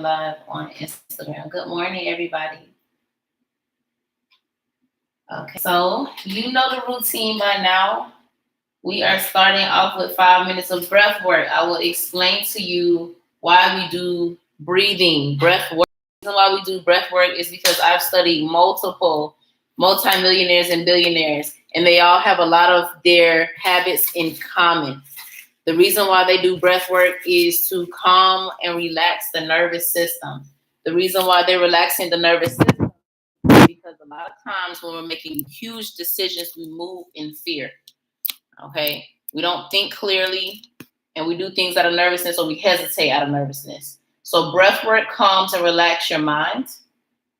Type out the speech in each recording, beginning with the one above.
live on Instagram. Good morning, everybody. Okay, so you know the routine by now. We are starting off with 5 minutes of breath work. I will explain to you why we do breathing, breath work. The reason why we do breath work is because I've studied multiple multimillionaires and billionaires, and they all have a lot of their habits in common. The reason why they do breath work is to calm and relax the nervous system. The reason why they're relaxing the nervous system is because a lot of times when we're making huge decisions, we move in fear. Okay? We don't think clearly, and we do things out of nervousness, or we hesitate out of nervousness. So breath work calms and relax your mind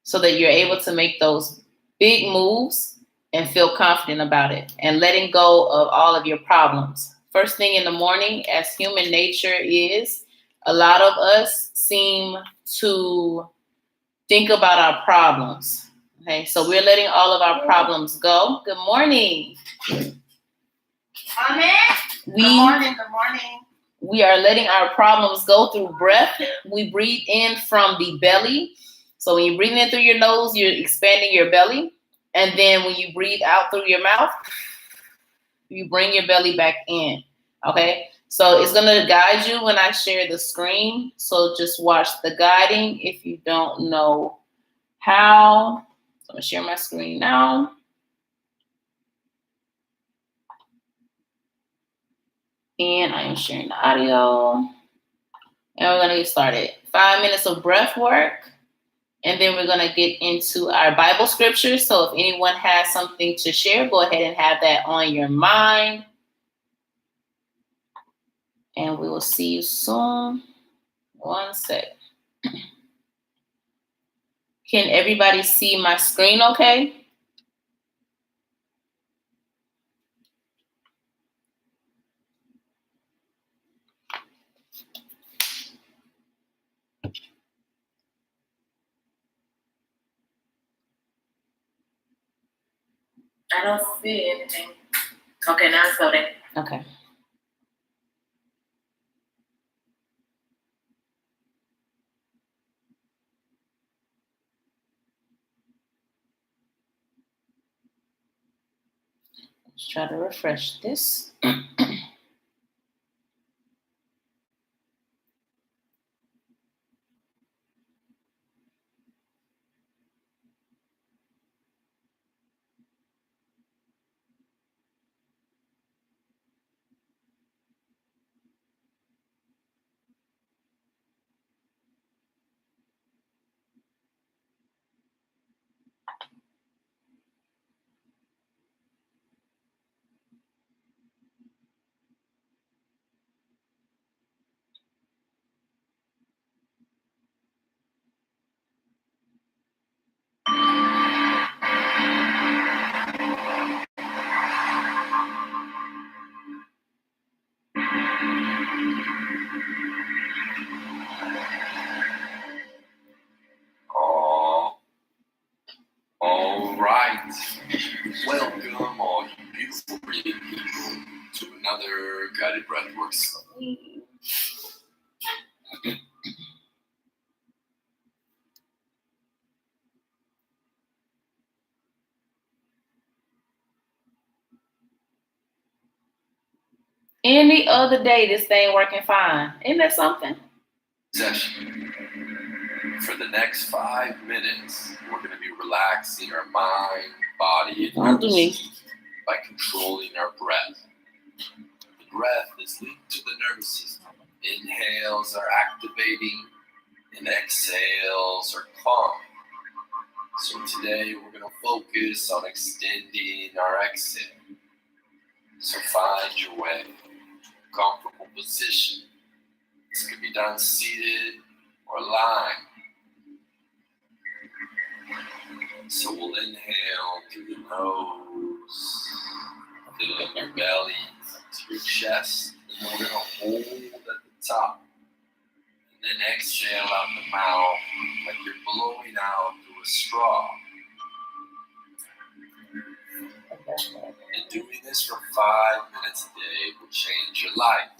so that you're able to make those big moves and feel confident about it, and letting go of all of your problems. First thing in the morning, as human nature is, a lot of us seem to think about our problems. Okay, so we're letting all of our problems go. Good morning. Amen. Good morning. We are letting our problems go through breath. We breathe in from the belly. So when you breathe in through your nose, you're expanding your belly. And then when you breathe out through your mouth, you bring your belly back in. Okay? So it's going to guide you when I share the screen. So just watch the guiding if you don't know how. So I'm going to share my screen now. And I am sharing the audio. And we're going to get started. 5 minutes of breath work. And then we're going to get into our Bible scriptures. So if anyone has something to share, go ahead and have that on your mind. And we will see you soon. One sec. Can everybody see my screen okay? I don't see anything. Okay, now it's loading. Okay. Let's try to refresh this. All right. Welcome, all you beautiful breathing people, to another guided breathwork session. Any other day, this thing working fine. Isn't that something? Session. For the next 5 minutes, we're going to be relaxing our mind, body, and nervous system by controlling our breath. The breath is linked to the nervous system. Inhales are activating, and exhales are calming. So today, we're going to focus on extending our exhale. So find your way, comfortable position. This could be done seated or lying. So we'll inhale through the nose, filling your belly to your chest, and then we're going to hold at the top. And then exhale out the mouth like you're blowing out through a straw. And doing this for 5 minutes a day will change your life.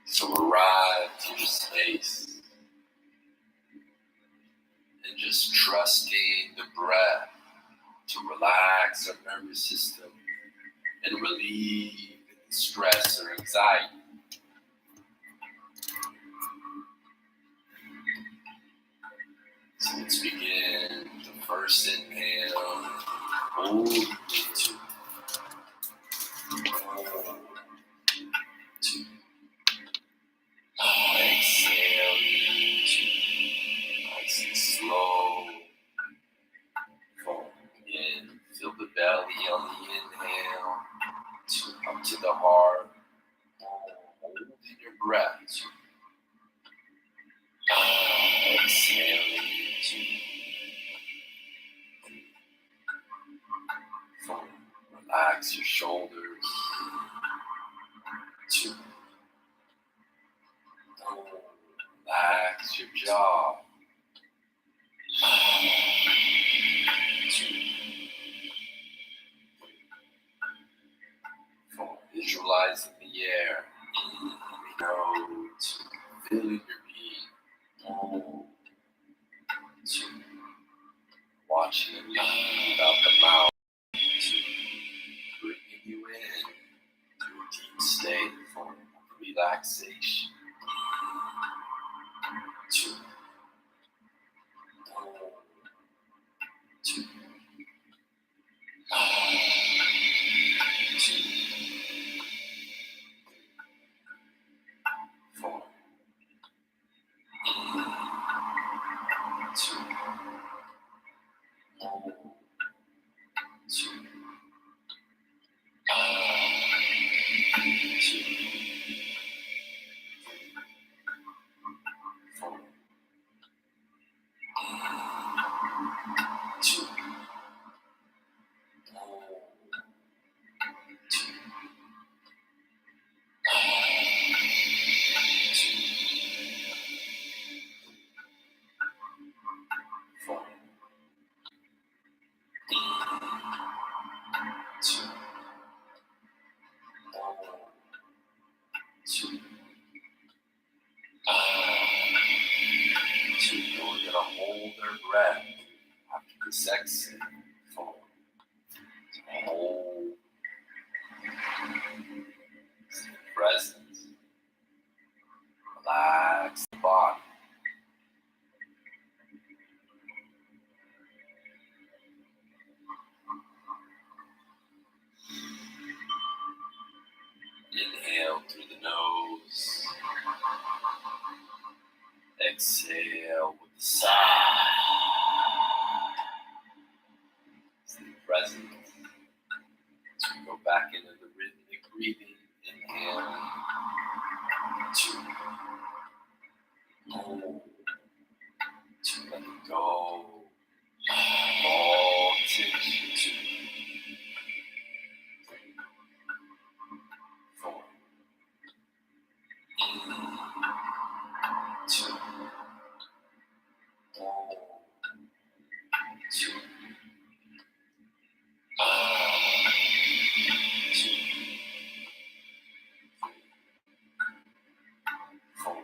So arrive to your space. just trusting the breath to relax our nervous system and relieve stress or anxiety. So let's begin the first inhale. Hold into. Hold to. Exhale into. Nice and slow. Fold in. Fill the belly on the inhale. Two, up to the heart. Holding your breath. Exhale into. Fold. Relax your shoulders. Two. Relax your jaw. Two. Four. Visualizing the air. Nose. Feeling your being. Two. Watching it leave out the mouth. Two. Bringing you in to a deep state of relaxation. Two. Two. Two. Four. Two. Two. Two. Four. Two. Four. Two. Two. Two. We're gonna hold our breath after this exhale. Four. Hold. Stay present. Relax the body. Inhale through the nose. Exhale with the sigh. Stay present as we go back into the rhythmic breathing. Inhale. Two. Hold. Two. Let it go. Long exhale. Two. Three. Four. Two. Hold. Two. Two. Four.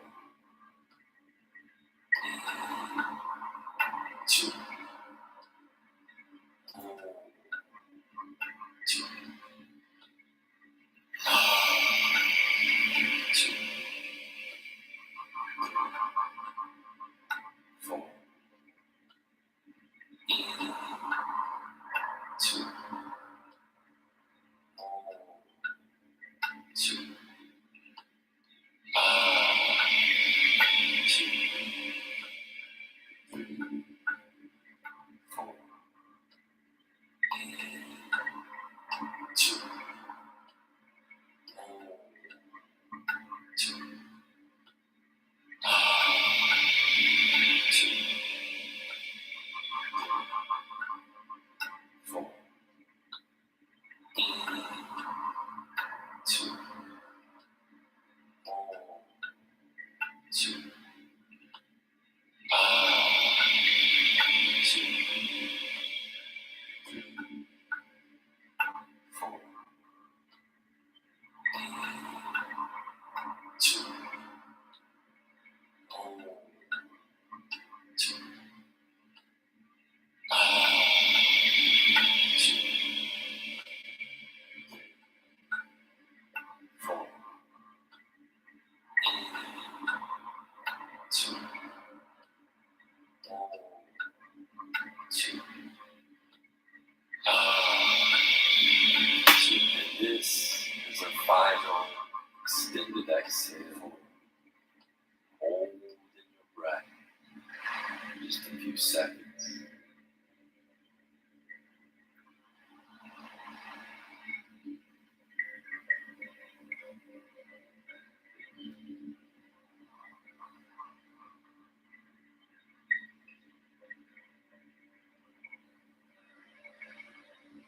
seconds.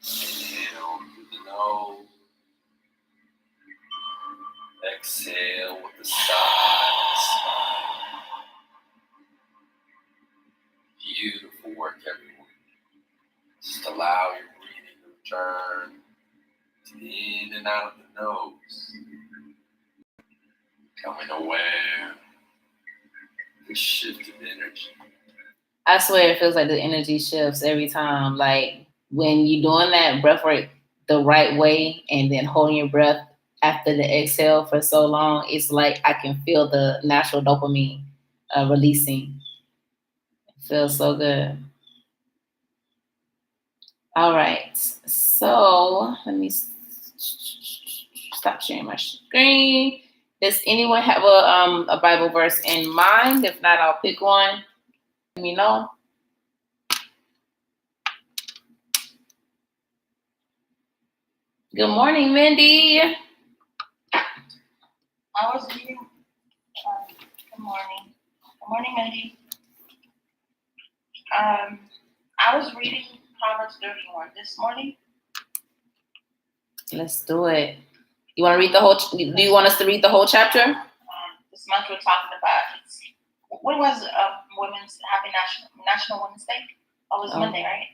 Inhale through the nose. Exhale with the sides. Beautiful work, everyone. Just allow your breathing to return in and out of the nose. Becoming aware of the shift of energy. I swear it feels like the energy shifts every time. Like when you're doing that breath work the right way and then holding your breath after the exhale for so long, it's like I can feel the natural dopamine releasing. It feels so good. All right. So let me stop sharing my screen. Does anyone have a Bible verse in mind? If not, I'll pick one. Let me know. Good morning, Mindy. I was reading. Good morning. Good morning, Mindy. I was reading Proverbs 31 this morning. Let's do it. You want to read the whole? Do you want us to read the whole chapter? This month we're talking about. What was Women's Happy National Women's Day? Oh, it was Monday, right?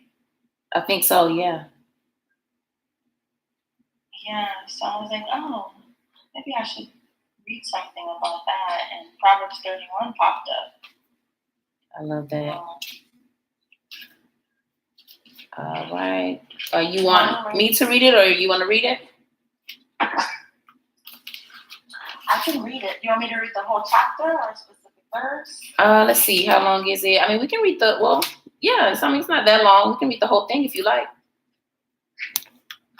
I think so. Yeah. Yeah. So I was like, oh, maybe I should read something about that. And Proverbs 31 popped up. I love that. All right. You want me to read it, or you want to read it? I can read it. You want me to read the whole chapter or a specific verse? Let's see. How long is it? I mean, we can read the. Well, yeah. I mean, it's not that long. We can read the whole thing if you like.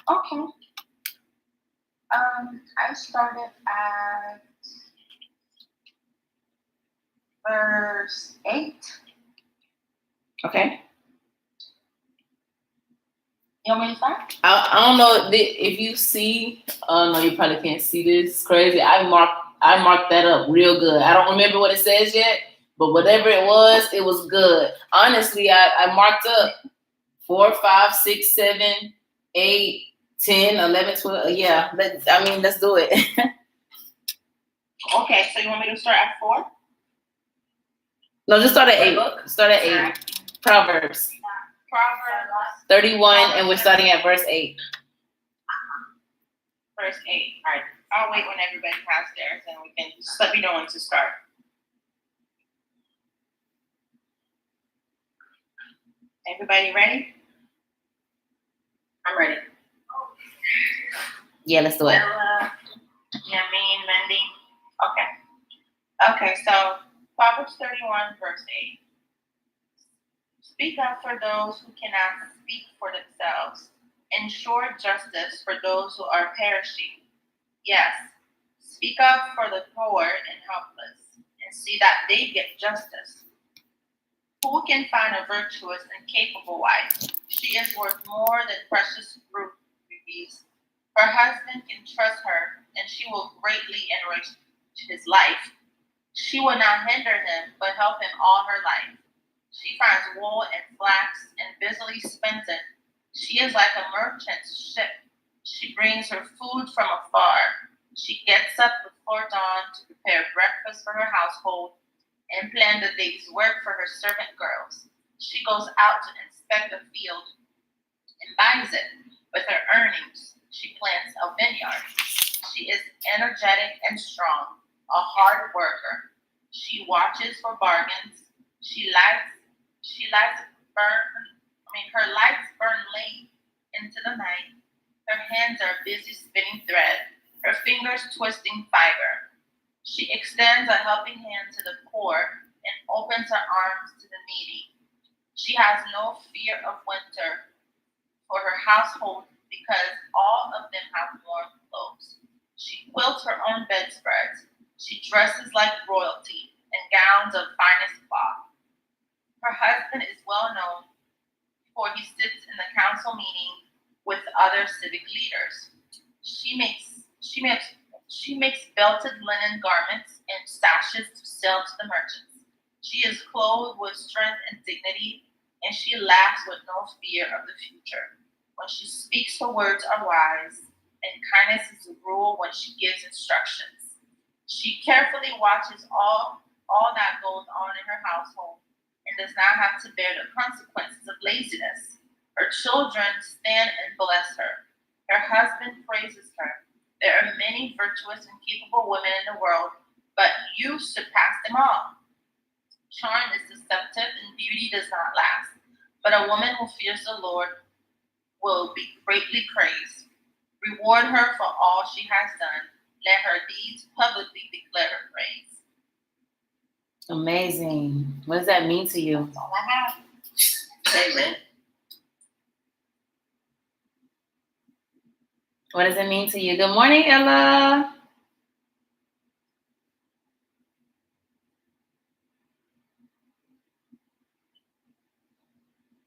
Okay. I started at verse 8. Okay. You want me to start? I don't know if you see. No, you probably can't see this. It's crazy. I marked that up real good. I don't remember what it says yet, but whatever it was good. Honestly, I marked up 4, 5, 6, 7, 8, 10, 11, 12. Yeah, let's do it. Okay, so you want me to start at 4? No, just start at 8. Start at 8. Proverbs 31, and we're starting at verse 8. Verse 8. All right. I'll wait when everybody has theirs, and we can just let me know when to start. Everybody ready? I'm ready. Yeah, let's do it. Mandy. Okay, so Proverbs 31, verse 8. Speak up for those who cannot speak for themselves. Ensure justice for those who are perishing. Yes, speak up for the poor and helpless, and see that they get justice. Who can find a virtuous and capable wife? She is worth more than precious rubies. Her husband can trust her, and she will greatly enrich his life. She will not hinder him, but help him all her life. She finds wool and flax and busily spins it. She is like a merchant's ship. She brings her food from afar. She gets up before dawn to prepare breakfast for her household and plan the day's work for her servant girls. She goes out to inspect the field and buys it. With her earnings, she plants a vineyard. She is energetic and strong, a hard worker. She watches for bargains. Her lights burn late into the night. Her hands are busy spinning thread, her fingers twisting fiber. She extends a helping hand to the poor and opens her arms to the needy. She has no fear of winter for her household because all of them have warm clothes. She quilts her own bedspreads. She dresses like royalty in gowns of finest cloth. Her husband is well known for he sits in the council meeting with other civic leaders. She makes belted linen garments and sashes to sell to the merchants. She is clothed with strength and dignity, and she laughs with no fear of the future. When she speaks, her words are wise, and kindness is the rule when she gives instructions. She carefully watches all that goes on in her household and does not have to bear the consequences of laziness. Her children stand and bless her. Her husband praises her. There are many virtuous and capable women in the world, but you surpass them all. Charm is deceptive and beauty does not last, but a woman who fears the Lord will be greatly praised. Reward her for all she has done. Let her deeds publicly declare her praise. Amazing. What does that mean to you? That's all I have. Amen. What does it mean to you? Good morning, Ella.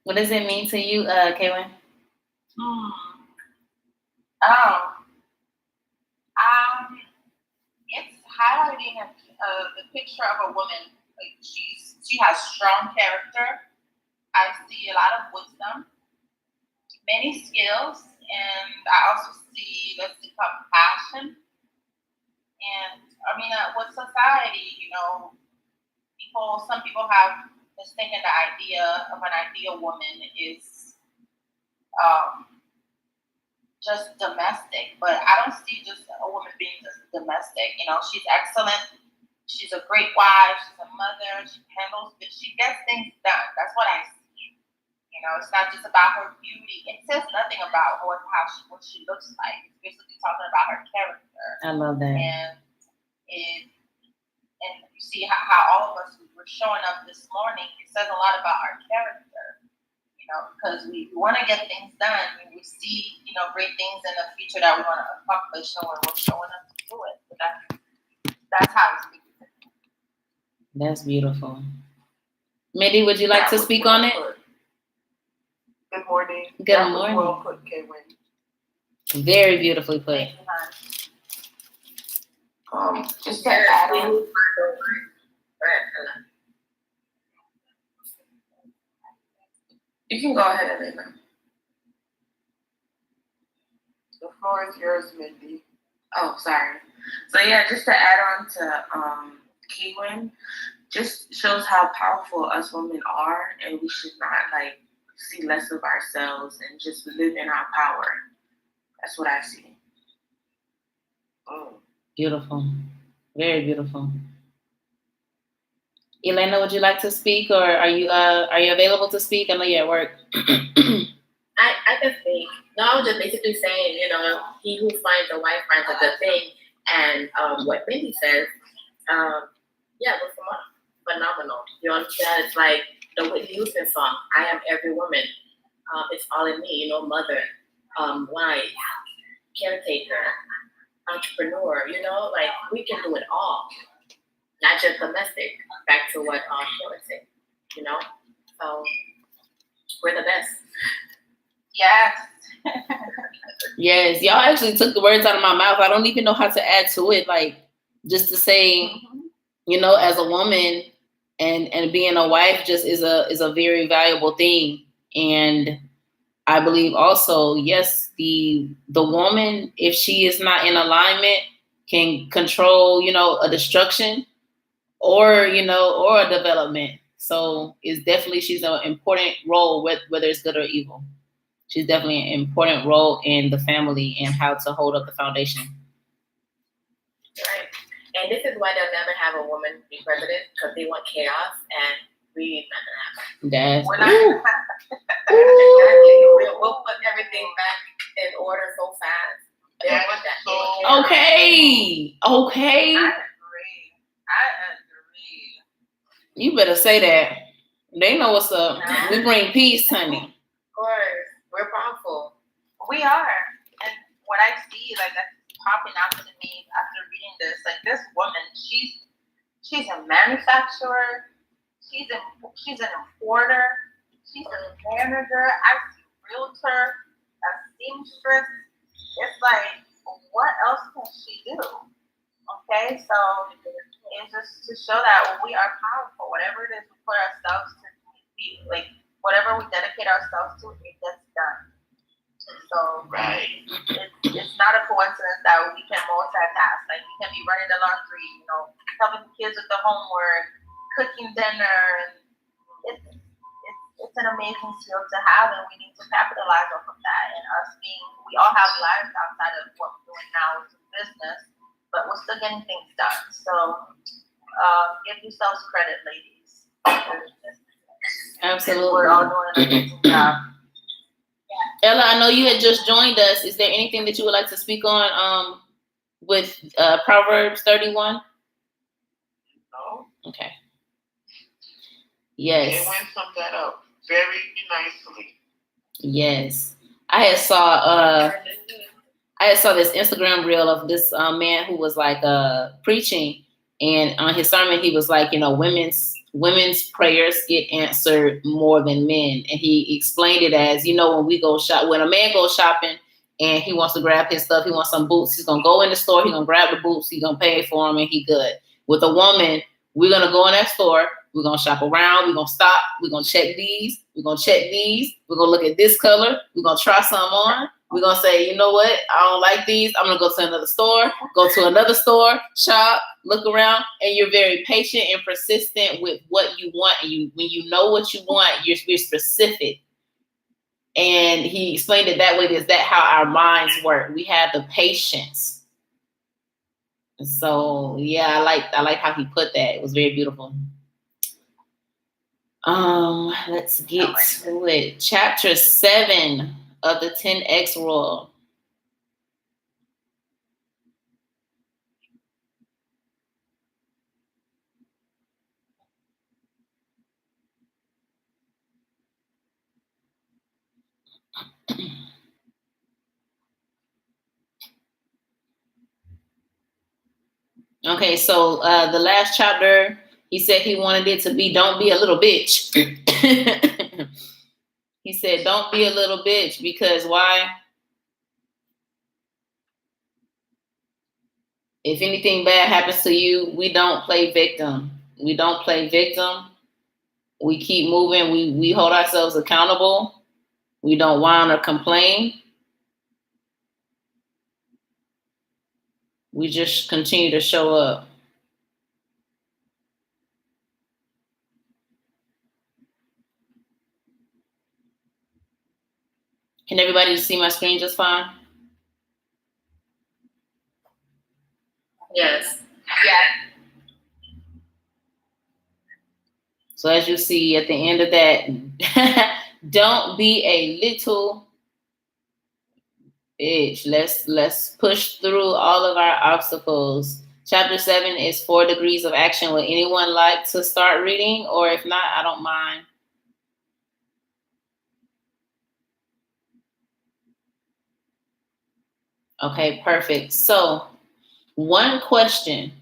What does it mean to you, Kaylin? It's highlighting the picture of a woman. Like she has strong character. I see a lot of wisdom, many skills, and I also see compassion. And I mean, with society, some people have mistaken the idea of an ideal woman is just domestic, but I don't see just a woman being just domestic. She's excellent. She's a great wife. She's a mother. She handles it. She gets things done. That's what I see. It's not just about her beauty. It says nothing about what she looks like. It's basically talking about her character. I love that. And you see how all of us were showing up this morning. It says a lot about our character. Because we want to get things done. We see, great things in the future that we want to accomplish, and we're showing up to do it. So that's how it's speaking. That's beautiful. Mindy, would you like to speak on it? Good morning. Good morning. Well put, Kaylin. Very beautifully put. Just to add on. You can go ahead, Elena. The floor is yours, Mindy. Oh, sorry. So yeah, just to add on to Keywin, just shows how powerful us women are, and we should not see less of ourselves and just live in our power. That's what I see. Beautiful. Very beautiful. Elena, would you like to speak, or are you available to speak? I know you're at work. I can speak. No, I was just basically saying, he who finds a wife finds a good thing. And what Mindy says, was phenomenal. You understand? It's like the Whitney Houston song, I Am Every Woman. It's all in me, mother, wife, caretaker, entrepreneur, we can do it all. Not just domestic. Back to what Taylor said, So we're the best. Yes. Yes, y'all actually took the words out of my mouth. I don't even know how to add to it. Just to say, as a woman and being a wife just is a very valuable thing. And I believe also, yes, the woman, if she is not in alignment, can control, a destruction or a development. So it's definitely, she's an important role, whether it's good or evil. She's definitely an important role in the family and how to hold up the foundation. Right. And this is why they'll never have a woman be president, because they want chaos, and we're not going to have that. We're not going to have that. Exactly. We'll put everything back in order so fast. They don't want that. Okay. I agree. You better say that. They know what's up. We bring peace, honey. Of course. We're powerful. We are. And what I see, that's popping out to me after reading this, this woman, she's a manufacturer. She's an importer. She's a manager. I see realtor, a seamstress. It's like, what else can she do? Okay, so it's just to show that we are powerful. Whatever it is we put ourselves to be, like whatever we dedicate ourselves to, it gets done. So Right. it's not a coincidence that we can multitask. Like we can be running the laundry, helping the kids with the homework, cooking dinner, and it's an amazing skill to have, and we need to capitalize off of that. And we all have lives outside of what we're doing now with business, but we're still getting things done. So give yourselves credit, ladies. Absolutely. We're all doing an amazing job. Ella, I know you had just joined us. Is there anything that you would like to speak on with Proverbs 31? No. Okay. Yes. It went summed that up very nicely. Yes. I had saw this Instagram reel of this man who was like preaching, and on his sermon he was like, women's prayers get answered more than men, and he explained it as, when a man goes shopping and he wants to grab his stuff, he wants some boots, he's gonna go in the store, he's gonna grab the boots, he's gonna pay for them, and he good. With a woman, we're gonna go in that store, we're gonna shop around, we're gonna stop, we're gonna check these, we're gonna check these, we're gonna look at this color, we're gonna try some on. We're going to say, you know what? I don't like these. I'm going to go to another store, shop, look around. And you're very patient and persistent with what you want. And when you know what you want, you're specific. And he explained it that way. Is that how our minds work? We have the patience. So, yeah, I like how he put that. It was very beautiful. Let's get to it. Chapter 7. Of the 10X rule. Okay, so the last chapter, he said he wanted it to be, don't be a little bitch. He said, don't be a little bitch, because why? If anything bad happens to you, we don't play victim. We don't play victim. We keep moving. We hold ourselves accountable. We don't whine or complain. We just continue to show up. Can everybody see my screen just fine? Yes. Yeah. So as you see at the end of that, don't be a little bitch. Let's push through all of our obstacles. Chapter 7 is 4 degrees of action. Would anyone like to start reading? Or if not, I don't mind. Okay, perfect. So one question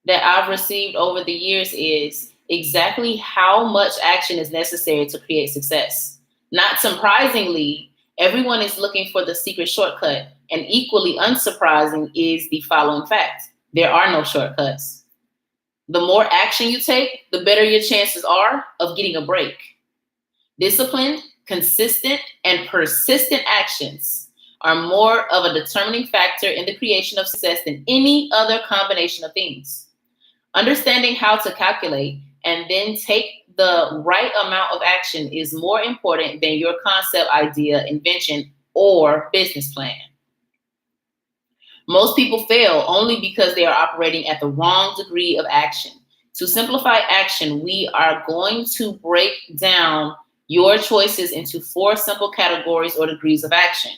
that I've received over the years is exactly how much action is necessary to create success. Not surprisingly, everyone is looking for the secret shortcut, and equally unsurprising is the following fact. There are no shortcuts. The more action you take, the better your chances are of getting a break. Disciplined, consistent, and persistent actions are more of a determining factor in the creation of success than any other combination of things. Understanding how to calculate and then take the right amount of action is more important than your concept, idea, invention, or business plan. Most people fail only because they are operating at the wrong degree of action. To simplify action, we are going to break down your choices into 4 simple categories or degrees of action.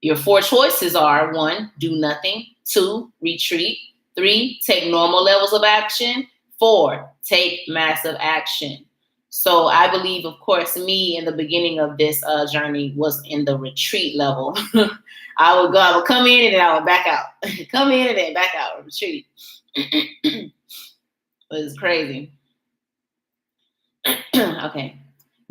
Your 4 choices are: 1, do nothing; 2, retreat; 3, take normal levels of action; 4, take massive action. So I believe, of course, me in the beginning of this journey was in the retreat level. I would come in and then I would back out. Come in and then back out, retreat. It was crazy. Okay.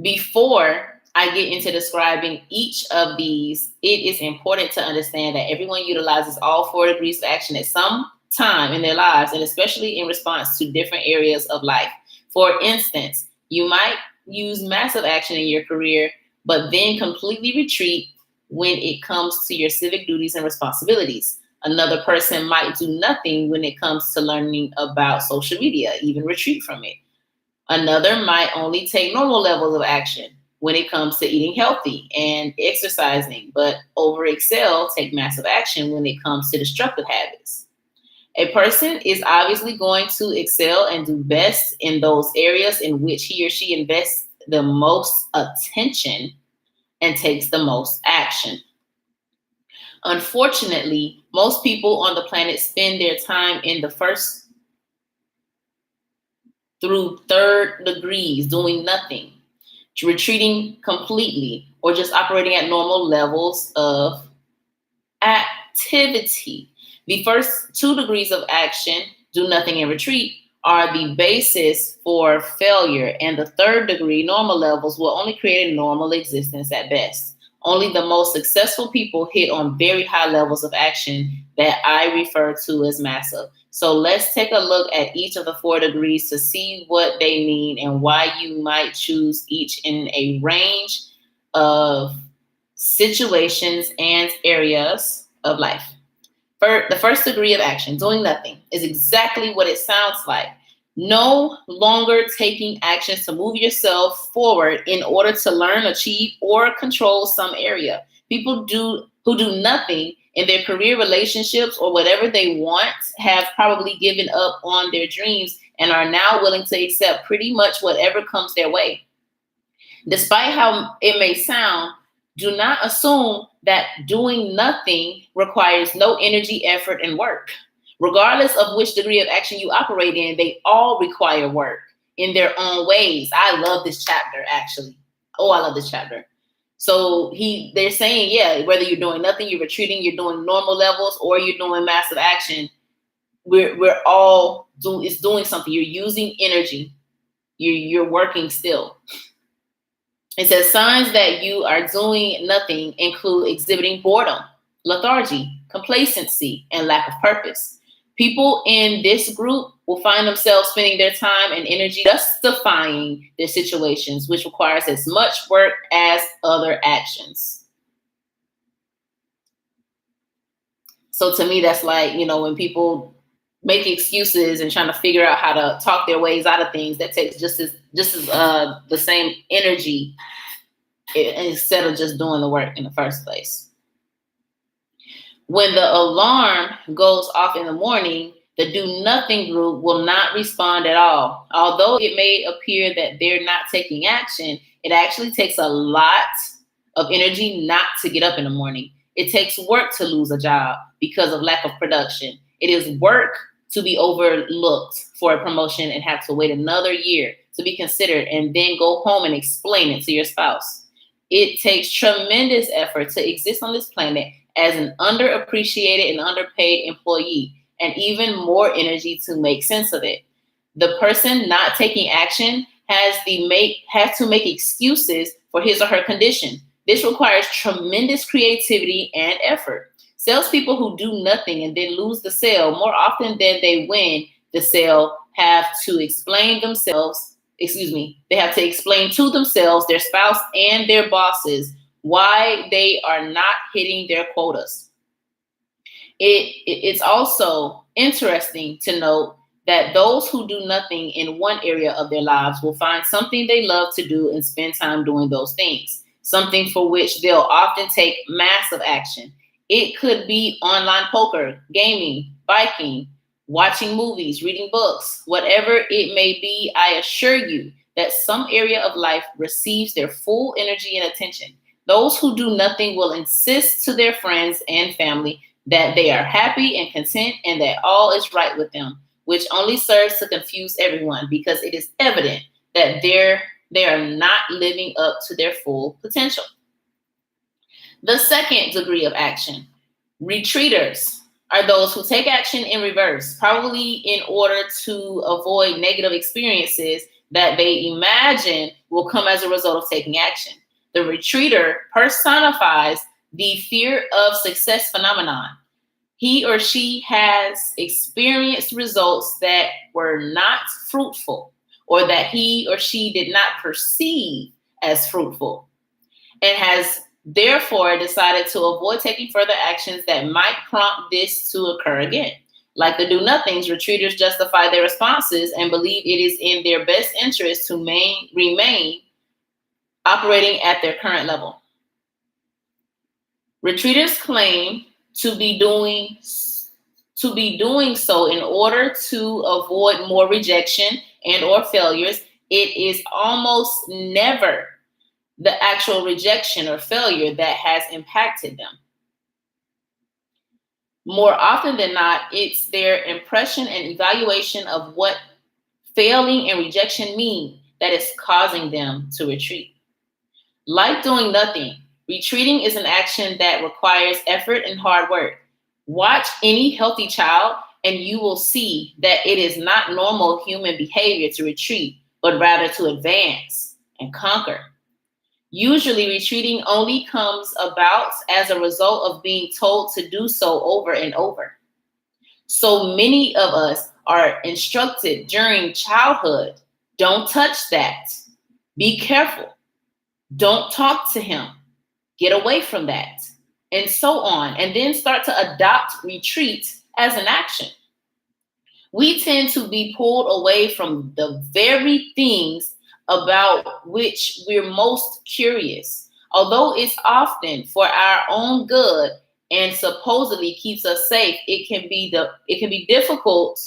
Before I get into describing each of these, it is important to understand that everyone utilizes all 4 degrees of action at some time in their lives, and especially in response to different areas of life. For instance, you might use massive action in your career, but then completely retreat when it comes to your civic duties and responsibilities. Another person might do nothing when it comes to learning about social media, even retreat from it. Another might only take normal levels of action when it comes to eating healthy and exercising, but over excel, take massive action when it comes to destructive habits. A person is obviously going to excel and do best in those areas in which he or she invests the most attention and takes the most action. Unfortunately, most people on the planet spend their time in the first through 3rd degrees doing nothing, retreating completely, or just operating at normal levels of activity. The first 2 degrees of action, do nothing and retreat, are the basis for failure, and the 3rd degree, normal levels, will only create a normal existence at best. Only the most successful people hit on very high levels of action that I refer to as massive. So let's take a look at each of the 4 degrees to see what they mean and why you might choose each in a range of situations and areas of life. For the first degree of action, doing nothing, is exactly what it sounds like. No longer taking actions to move yourself forward in order to learn, achieve, or control some area. People who do nothing in their career, relationships, or whatever they want have probably given up on their dreams and are now willing to accept pretty much whatever comes their way. Despite how it may sound, do not assume that doing nothing requires no energy, effort, and work. Regardless of which degree of action you operate in, they all require work in their own ways. I love this chapter, actually. Oh, I love this chapter. So they're saying, yeah, whether you're doing nothing, you're retreating, you're doing normal levels, or you're doing massive action, it's doing something. You're using energy. You're working still. It says signs that you are doing nothing include exhibiting boredom, lethargy, complacency, and lack of purpose. People in this group will find themselves spending their time and energy justifying their situations, which requires as much work as other actions. So to me, that's like, when people make excuses and trying to figure out how to talk their ways out of things, that takes just as the same energy instead of just doing the work in the first place. When the alarm goes off in the morning, the do nothing group will not respond at all. Although it may appear that they're not taking action, it actually takes a lot of energy not to get up in the morning. It takes work to lose a job because of lack of production. It is work to be overlooked for a promotion and have to wait another year to be considered and then go home and explain it to your spouse. It takes tremendous effort to exist on this planet as an underappreciated and underpaid employee, and even more energy to make sense of it. The person not taking action has to make excuses for his or her condition. This requires tremendous creativity and effort. Salespeople who do nothing and then lose the sale more often than they win the sale have to explain to themselves, their spouse, and their bosses why they are not hitting their quotas. It's also interesting to note that those who do nothing in one area of their lives will find something they love to do and spend time doing those things, something for which they'll often take massive action. It could be online poker, gaming, biking, watching movies, reading books, whatever it may be. I assure you that some area of life receives their full energy and attention. Those who do nothing will insist to their friends and family that they are happy and content and that all is right with them, which only serves to confuse everyone because it is evident that they are not living up to their full potential. The second degree of action, retreaters, are those who take action in reverse, probably in order to avoid negative experiences that they imagine will come as a result of taking action. The retreater personifies the fear of success phenomenon. He or she has experienced results that were not fruitful or that he or she did not perceive as fruitful, and has therefore decided to avoid taking further actions that might prompt this to occur again. Like the do-nothings, retreaters justify their responses and believe it is in their best interest to remain operating at their current level. Retreaters claim to be doing so in order to avoid more rejection and or failures. It is almost never the actual rejection or failure that has impacted them. More often than not, it's their impression and evaluation of what failing and rejection mean that is causing them to retreat. Like doing nothing, retreating is an action that requires effort and hard work. Watch any healthy child and you will see that it is not normal human behavior to retreat, but rather to advance and conquer. Usually, retreating only comes about as a result of being told to do so over and over. So many of us are instructed during childhood, don't touch that, be careful, don't talk to him, get away from that, and so on, and then start to adopt retreat as an action. We tend to be pulled away from the very things about which we're most curious. Although it's often for our own good and supposedly keeps us safe, it can be difficult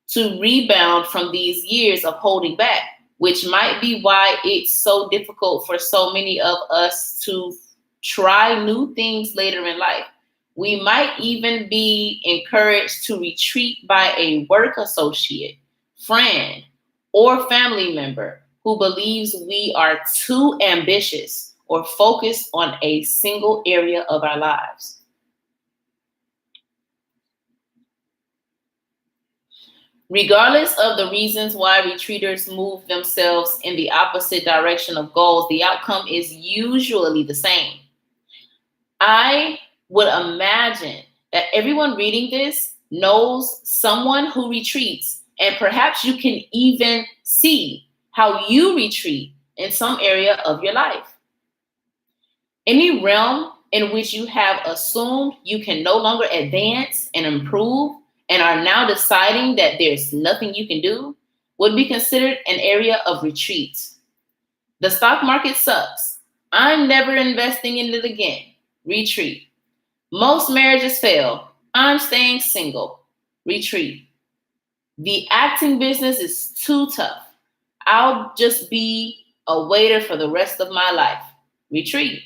to rebound from these years of holding back, which might be why it's so difficult for so many of us to try new things later in life. We might even be encouraged to retreat by a work associate, friend, or family member who believes we are too ambitious or focused on a single area of our lives. Regardless of the reasons why retreaters move themselves in the opposite direction of goals, the outcome is usually the same. I would imagine that everyone reading this knows someone who retreats, and perhaps you can even see how you retreat in some area of your life. Any realm in which you have assumed you can no longer advance and improve and are now deciding that there's nothing you can do would be considered an area of retreat. The stock market sucks. I'm never investing in it again. Retreat. Most marriages fail. I'm staying single. Retreat. The acting business is too tough. I'll just be a waiter for the rest of my life. Retreat.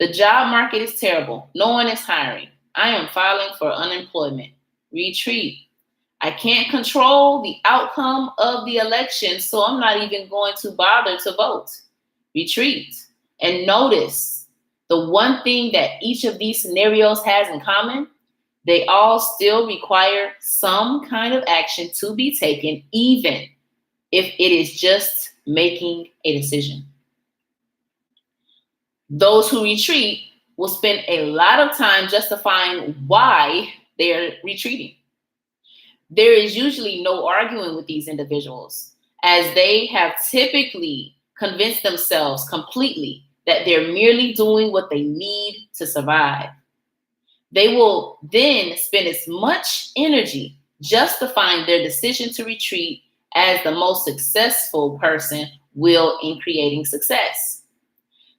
The job market is terrible. No one is hiring. I am filing for unemployment. Retreat. I can't control the outcome of the election, so I'm not even going to bother to vote. Retreat. And notice the one thing that each of these scenarios has in common: they all still require some kind of action to be taken, even if it is just making a decision. Those who retreat will spend a lot of time justifying why they are retreating. There is usually no arguing with these individuals, as they have typically convinced themselves completely that they're merely doing what they need to survive. They will then spend as much energy justifying their decision to retreat as the most successful person will in creating success.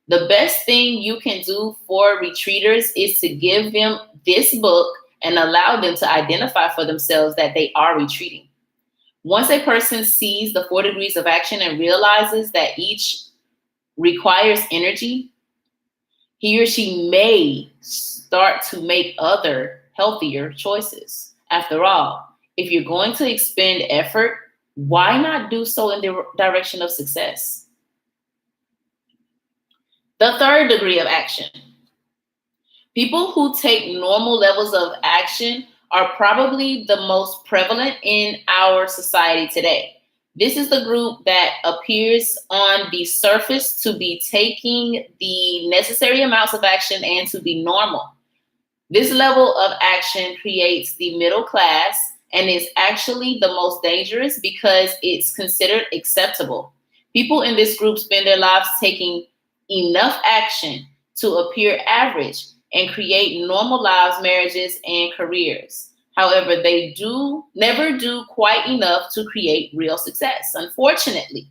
The best thing you can do for retreaters is to give them this book and allow them to identify for themselves that they are retreating. Once a person sees the 4 degrees of action and realizes that each requires energy, he or she may start to make other healthier choices. After all, if you're going to expend effort, why not do so in the direction of success? The 3rd degree of action. People who take normal levels of action are probably the most prevalent in our society today. This is the group that appears on the surface to be taking the necessary amounts of action and to be normal. This level of action creates the middle class and is actually the most dangerous because it's considered acceptable. People in this group spend their lives taking enough action to appear average and create normal lives, marriages, and careers. However, they never do quite enough to create real success. Unfortunately,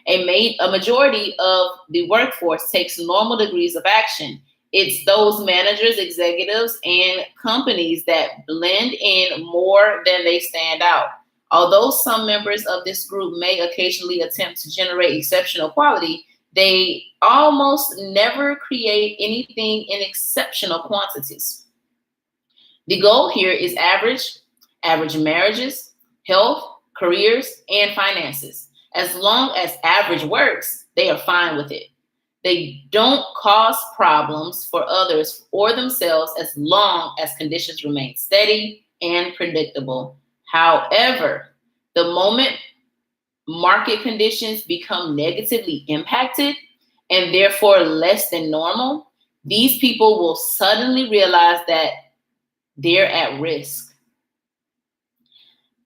a majority of the workforce takes normal degrees of action. It's those managers, executives, and companies that blend in more than they stand out. Although some members of this group may occasionally attempt to generate exceptional quality, they almost never create anything in exceptional quantities. The goal here is average marriages, health, careers, and finances. As long as average works, they are fine with it. They don't cause problems for others or themselves as long as conditions remain steady and predictable. However, the moment market conditions become negatively impacted and therefore less than normal, these people will suddenly realize that they're at risk.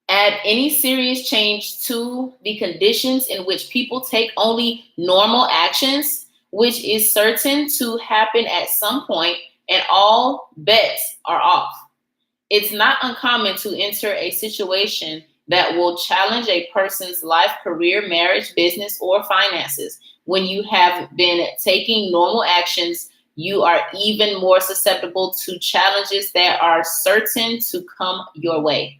Add any serious change to the conditions in which people take only normal actions, which is certain to happen at some point, and all bets are off. It's not uncommon to enter a situation that will challenge a person's life, career, marriage, business, or finances. When you have been taking normal actions, you are even more susceptible to challenges that are certain to come your way.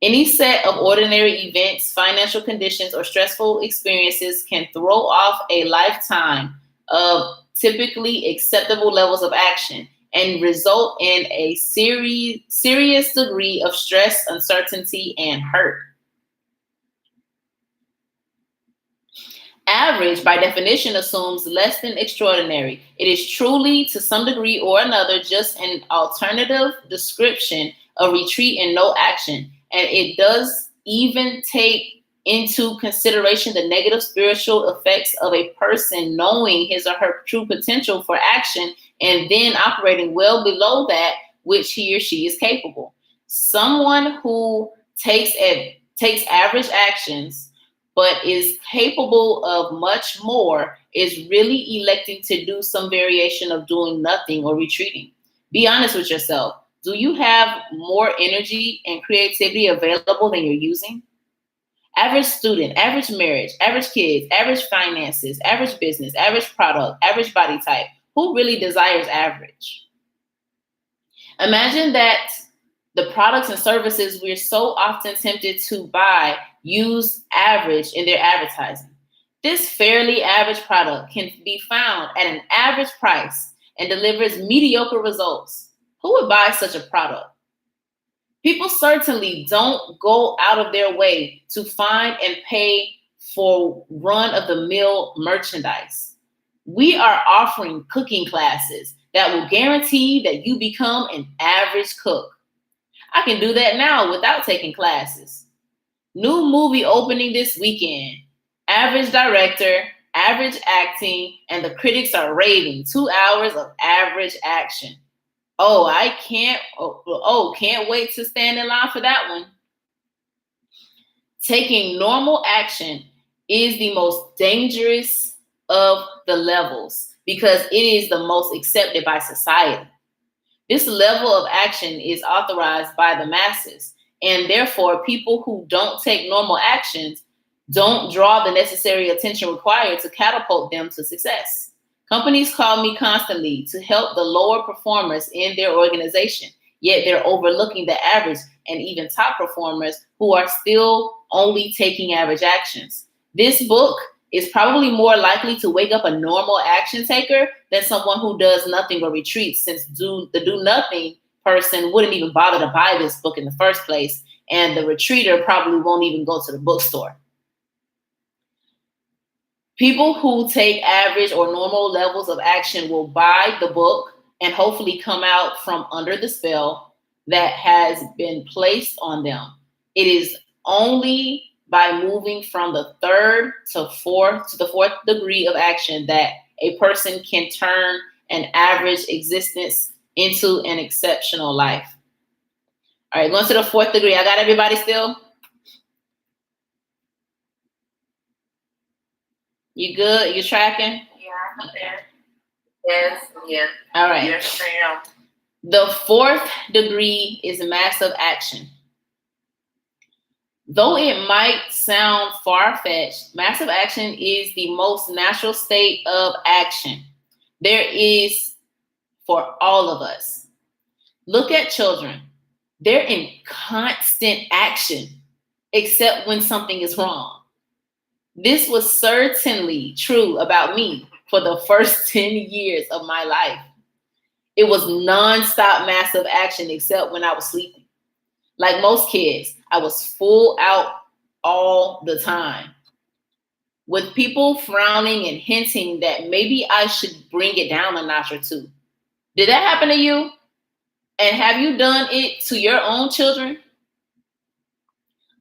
Any set of ordinary events, financial conditions, or stressful experiences can throw off a lifetime of typically acceptable levels of action and result in a serious degree of stress, uncertainty, and hurt. Average, by definition, assumes less than extraordinary. It is truly, to some degree or another, just an alternative description of retreat and no action. And it does even take into consideration the negative spiritual effects of a person knowing his or her true potential for action and then operating well below that which he or she is capable. Someone who takes average actions but is capable of much more is really electing to do some variation of doing nothing or retreating. Be honest with yourself. Do you have more energy and creativity available than you're using? Average student, average marriage, average kids, average finances, average business, average product, average body type. Who really desires average? Imagine that the products and services we're so often tempted to buy use average in their advertising. This fairly average product can be found at an average price and delivers mediocre results. Who would buy such a product? People certainly don't go out of their way to find and pay for run-of-the-mill merchandise. We are offering cooking classes that will guarantee that you become an average cook. I can do that now without taking classes. New movie opening this weekend. Average director, average acting, and the critics are raving. 2 hours of average action. Can't wait to stand in line for that one. Taking normal action is the most dangerous of the levels because it is the most accepted by society. This level of action is authorized by the masses, and therefore people who don't take normal actions don't draw the necessary attention required to catapult them to success. Companies call me constantly to help the lower performers in their organization, yet they're overlooking the average and even top performers who are still only taking average actions. This book is probably more likely to wake up a normal action taker than someone who does nothing or retreats, since the do nothing person wouldn't even bother to buy this book in the first place, and the retreater probably won't even go to the bookstore. People who take average or normal levels of action will buy the book and hopefully come out from under the spell that has been placed on them. It is only by moving from the third to the fourth degree of action that a person can turn an average existence into an exceptional life. All right, going to the fourth degree. I got everybody still? You good? You tracking? Yeah, I'm there. Yes, yeah. All right. Yes, ma'am. The fourth degree is massive action. Though it might sound far-fetched, massive action is the most natural state of action there is for all of us. Look at children. They're in constant action, except when something is wrong. This was certainly true about me for the first 10 years of my life. It was nonstop massive action, except when I was sleeping. Like most kids, I was full out all the time, with people frowning and hinting that maybe I should bring it down a notch or two. Did that happen to you? And have you done it to your own children?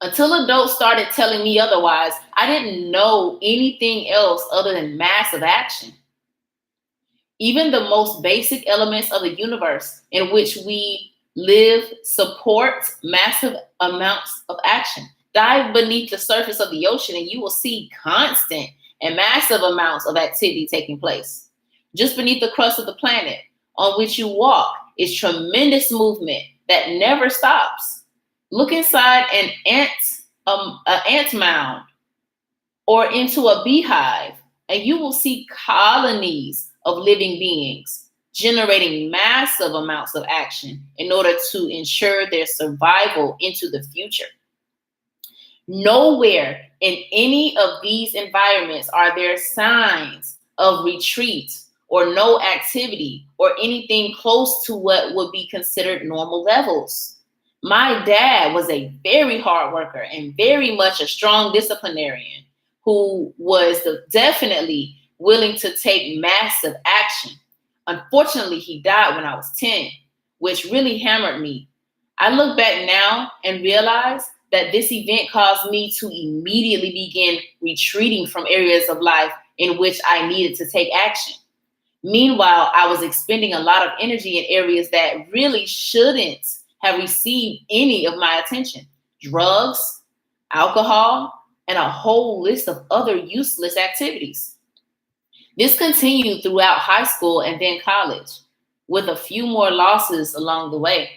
Until adults started telling me otherwise, I didn't know anything else other than massive action. Even the most basic elements of the universe in which we live support massive amounts of action. Dive beneath the surface of the ocean and you will see constant and massive amounts of activity taking place. Just beneath the crust of the planet on which you walk is tremendous movement that never stops. Look inside an ant mound or into a beehive, and you will see colonies of living beings generating massive amounts of action in order to ensure their survival into the future. Nowhere in any of these environments are there signs of retreat or no activity or anything close to what would be considered normal levels. My dad was a very hard worker and very much a strong disciplinarian who was definitely willing to take massive action. Unfortunately, he died when I was 10, which really hammered me. I look back now and realize that this event caused me to immediately begin retreating from areas of life in which I needed to take action. Meanwhile, I was expending a lot of energy in areas that really shouldn't have received any of my attention. Drugs, alcohol, and a whole list of other useless activities. This continued throughout high school and then college, with a few more losses along the way.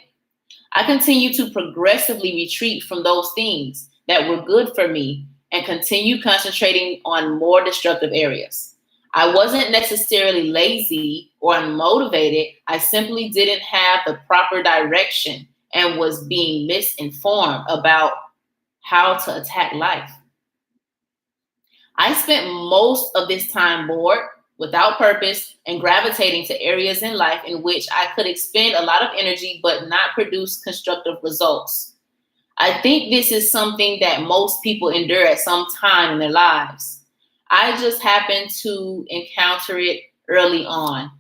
I continued to progressively retreat from those things that were good for me and continue concentrating on more destructive areas. I wasn't necessarily lazy or unmotivated. I simply didn't have the proper direction and was being misinformed about how to attack life. I spent most of this time bored, without purpose, and gravitating to areas in life in which I could expend a lot of energy but not produce constructive results. I think this is something that most people endure at some time in their lives. I just happened to encounter it early on.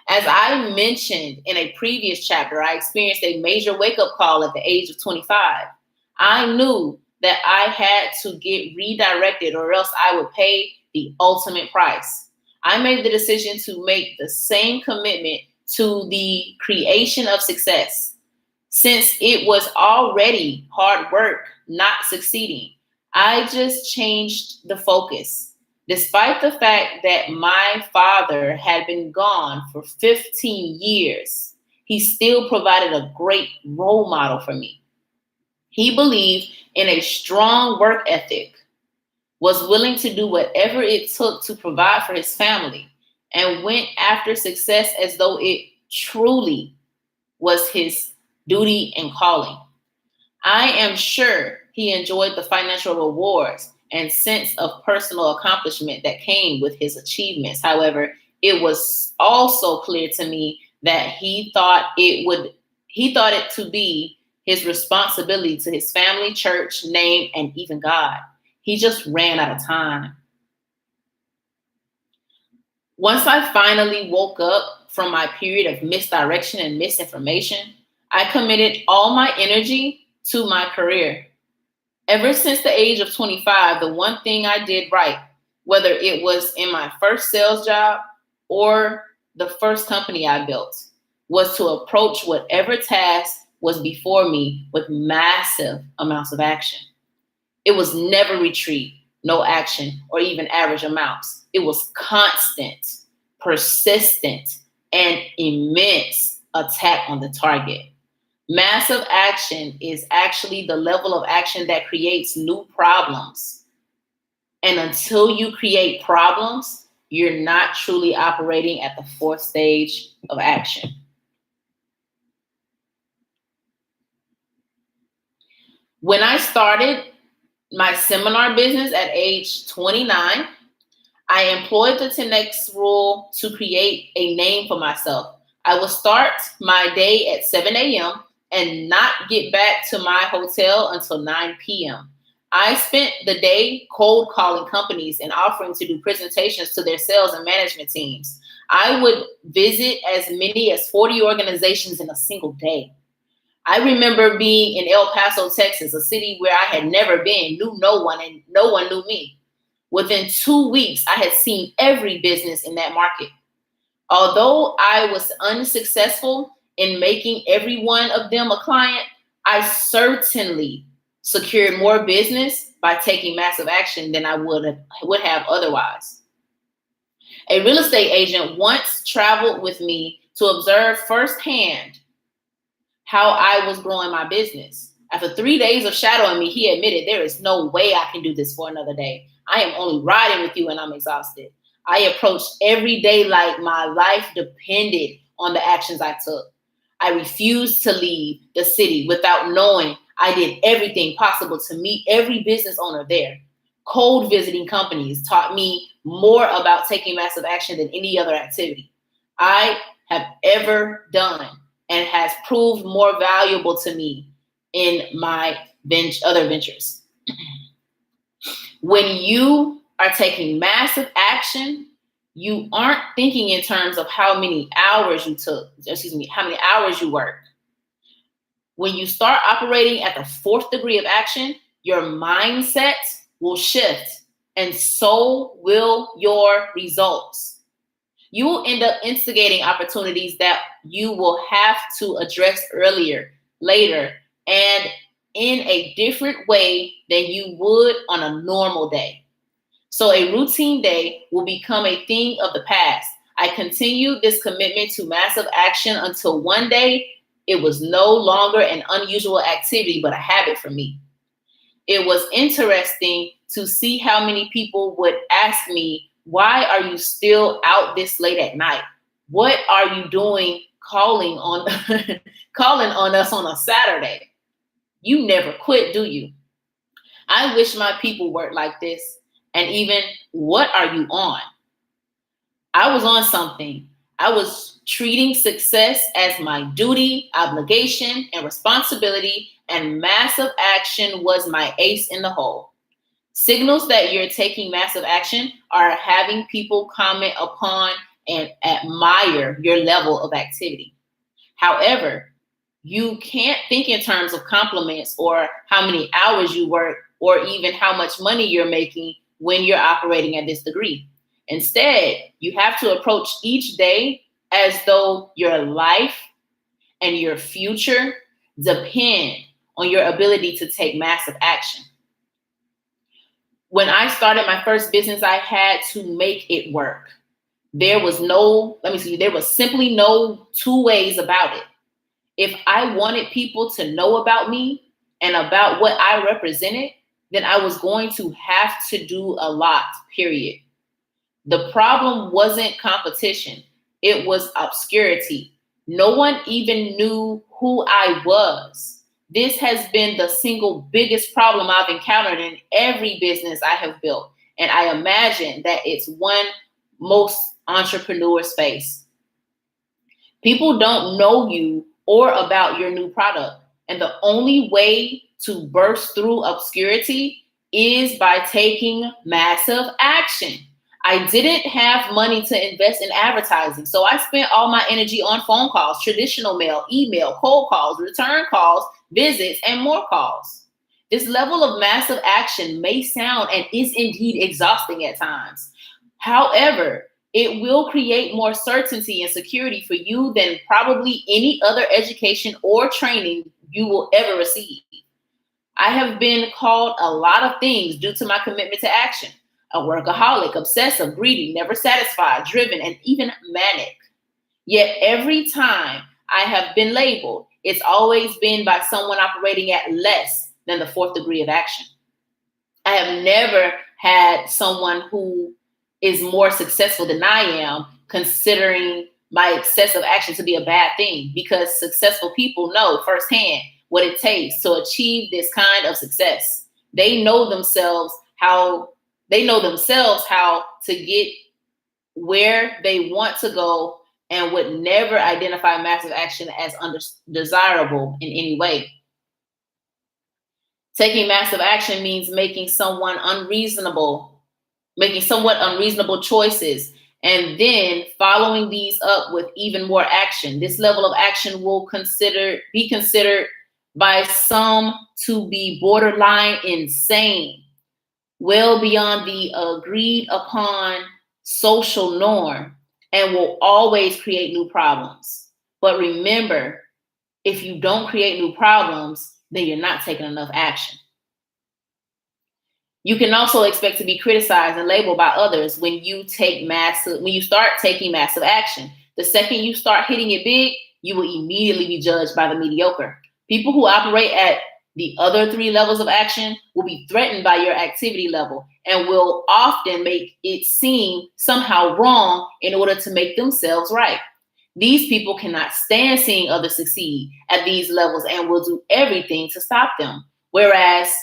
As I mentioned in a previous chapter, I experienced a major wake-up call at the age of 25. I knew that I had to get redirected or else I would pay the ultimate price. I made the decision to make the same commitment to the creation of success. Since it was already hard work not succeeding, I just changed the focus. Despite the fact that my father had been gone for 15 years, he still provided a great role model for me. He believed in a strong work ethic, was willing to do whatever it took to provide for his family, and went after success as though it truly was his duty and calling. I am sure he enjoyed the financial rewards and sense of personal accomplishment that came with his achievements. However, it was also clear to me that he thought it to be his responsibility to his family, church, name, and even God. He just ran out of time. Once I finally woke up from my period of misdirection and misinformation, I committed all my energy to my career. Ever since the age of 25, the one thing I did right, whether it was in my first sales job or the first company I built, was to approach whatever task was before me with massive amounts of action. It was never retreat, no action, or even average amounts. It was constant, persistent, and immense attack on the target. Massive action is actually the level of action that creates new problems. And until you create problems, you're not truly operating at the fourth stage of action. When I started my seminar business at age 29, I employed the 10X rule to create a name for myself. I would start my day at 7 a.m. and not get back to my hotel until 9 p.m. I spent the day cold calling companies and offering to do presentations to their sales and management teams. I would visit as many as 40 organizations in a single day. I remember being in El Paso, Texas, a city where I had never been, knew no one, and no one knew me. Within 2 weeks, I had seen every business in that market. Although I was unsuccessful in making every one of them a client, I certainly secured more business by taking massive action than I would have otherwise. A real estate agent once traveled with me to observe firsthand how I was growing my business. After 3 days of shadowing me, he admitted, there is no way I can do this for another day. I am only riding with you and I'm exhausted. I approached every day like my life depended on the actions I took. I refused to leave the city without knowing I did everything possible to meet every business owner there. Cold visiting companies taught me more about taking massive action than any other activity I have ever done, and has proved more valuable to me in my other ventures. When you are taking massive action, you aren't thinking in terms of how many hours you worked. When you start operating at the fourth degree of action, your mindset will shift, and so will your results. You will end up instigating opportunities that you will have to address later, and in a different way than you would on a normal day. So a routine day will become a thing of the past. I continued this commitment to massive action until one day it was no longer an unusual activity, but a habit for me. It was interesting to see how many people would ask me, why are you still out this late at night? What are you doing calling on us on a Saturday? You never quit, do you? I wish my people worked like this. And even, what are you on? I was on something. I was treating success as my duty, obligation, and responsibility, and massive action was my ace in the hole. Signals that you're taking massive action are having people comment upon and admire your level of activity. However, you can't think in terms of compliments or how many hours you work or even how much money you're making when you're operating at this degree. Instead, you have to approach each day as though your life and your future depend on your ability to take massive action. When I started my first business, I had to make it work. There was simply no two ways about it. If I wanted people to know about me and about what I represented, then I was going to have to do a lot, period. The problem wasn't competition. It was obscurity. No one even knew who I was. This has been the single biggest problem I've encountered in every business I have built. And I imagine that it's one most entrepreneurs face. People don't know you or about your new product. And the only way to burst through obscurity is by taking massive action. I didn't have money to invest in advertising, so I spent all my energy on phone calls, traditional mail, email, cold calls, return calls, visits, and more calls. This level of massive action may sound and is indeed exhausting at times. However, it will create more certainty and security for you than probably any other education or training you will ever receive. I have been called a lot of things due to my commitment to action. A workaholic, obsessive, greedy, never satisfied, driven, and even manic. Yet every time I have been labeled, it's always been by someone operating at less than the fourth degree of action. I have never had someone who is more successful than I am considering my excessive action to be a bad thing, because successful people know firsthand what it takes to achieve this kind of success. They know themselves how to get where they want to go and would never identify massive action as undesirable in any way. Taking massive action means making somewhat unreasonable choices and then following these up with even more action. This level of action will be considered by some to be borderline insane, well beyond the agreed upon social norm, and will always create new problems. But remember, if you don't create new problems, then you're not taking enough action. You can also expect to be criticized and labeled by others when you start taking massive action. The second you start hitting it big, you will immediately be judged by the mediocre. People who operate at the other three levels of action will be threatened by your activity level and will often make it seem somehow wrong in order to make themselves right. These people cannot stand seeing others succeed at these levels and will do everything to stop them. Whereas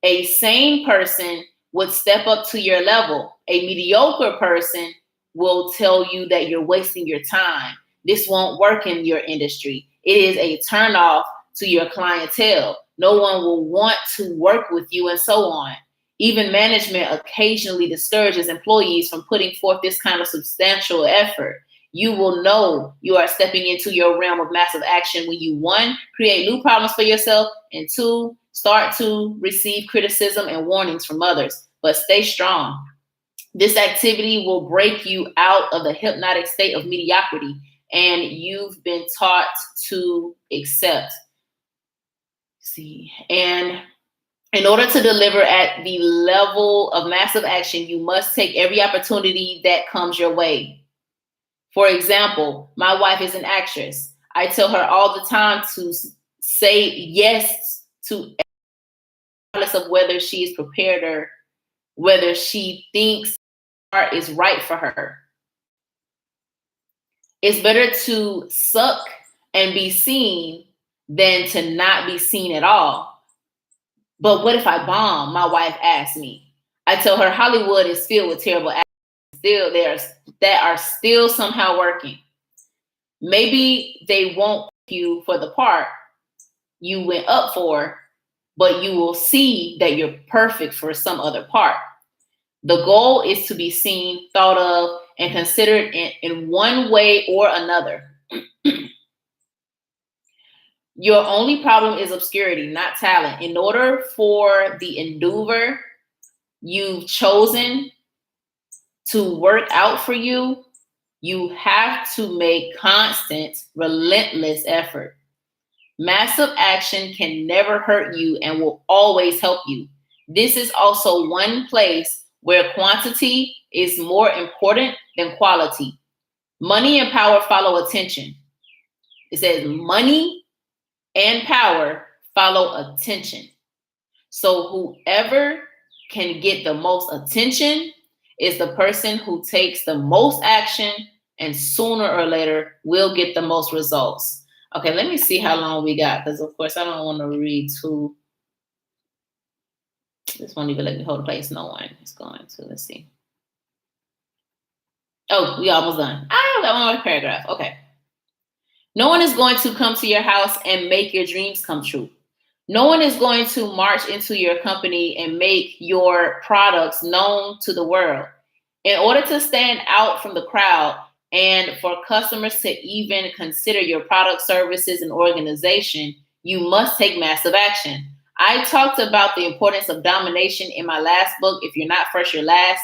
a sane person would step up to your level. A mediocre person will tell you that you're wasting your time. This won't work in your industry. It is a turnoff to your clientele. No one will want to work with you, and so on. Even management occasionally discourages employees from putting forth this kind of substantial effort. You will know you are stepping into your realm of massive action when you, 1, create new problems for yourself, and 2, start to receive criticism and warnings from others. But stay strong. This activity will break you out of the hypnotic state of mediocrity and you've been taught to accept. And in order to deliver at the level of massive action, you must take every opportunity that comes your way. For example, my wife is an actress. I tell her all the time to say yes to, regardless of whether she is prepared or whether she thinks art is right for her. It's better to suck and be seen than to not be seen at all. But what if I bomb? My wife asks me. I tell her Hollywood is filled with terrible actors that are still somehow working. Maybe they won't pick you for the part you went up for, but you will see that you're perfect for some other part. The goal is to be seen, thought of, and considered in one way or another. Your only problem is obscurity, not talent. In order for the endeavor you've chosen to work out for you, you have to make constant, relentless effort. Massive action can never hurt you and will always help you. This is also one place where quantity is more important than quality. Money and power follow attention. It says money and power follow attention. So whoever can get the most attention is the person who takes the most action and sooner or later will get the most results. Okay, let me see how long we got, because of course I don't want to read too. This won't even let me hold a place. No one is going to. Let's see. Oh, we almost done. I got one more paragraph. Okay. No one is going to come to your house and make your dreams come true. No one is going to march into your company and make your products known to the world. In order to stand out from the crowd and for customers to even consider your product, services, and organization, you must take massive action. I talked about the importance of domination in my last book. If you're not first, you're last.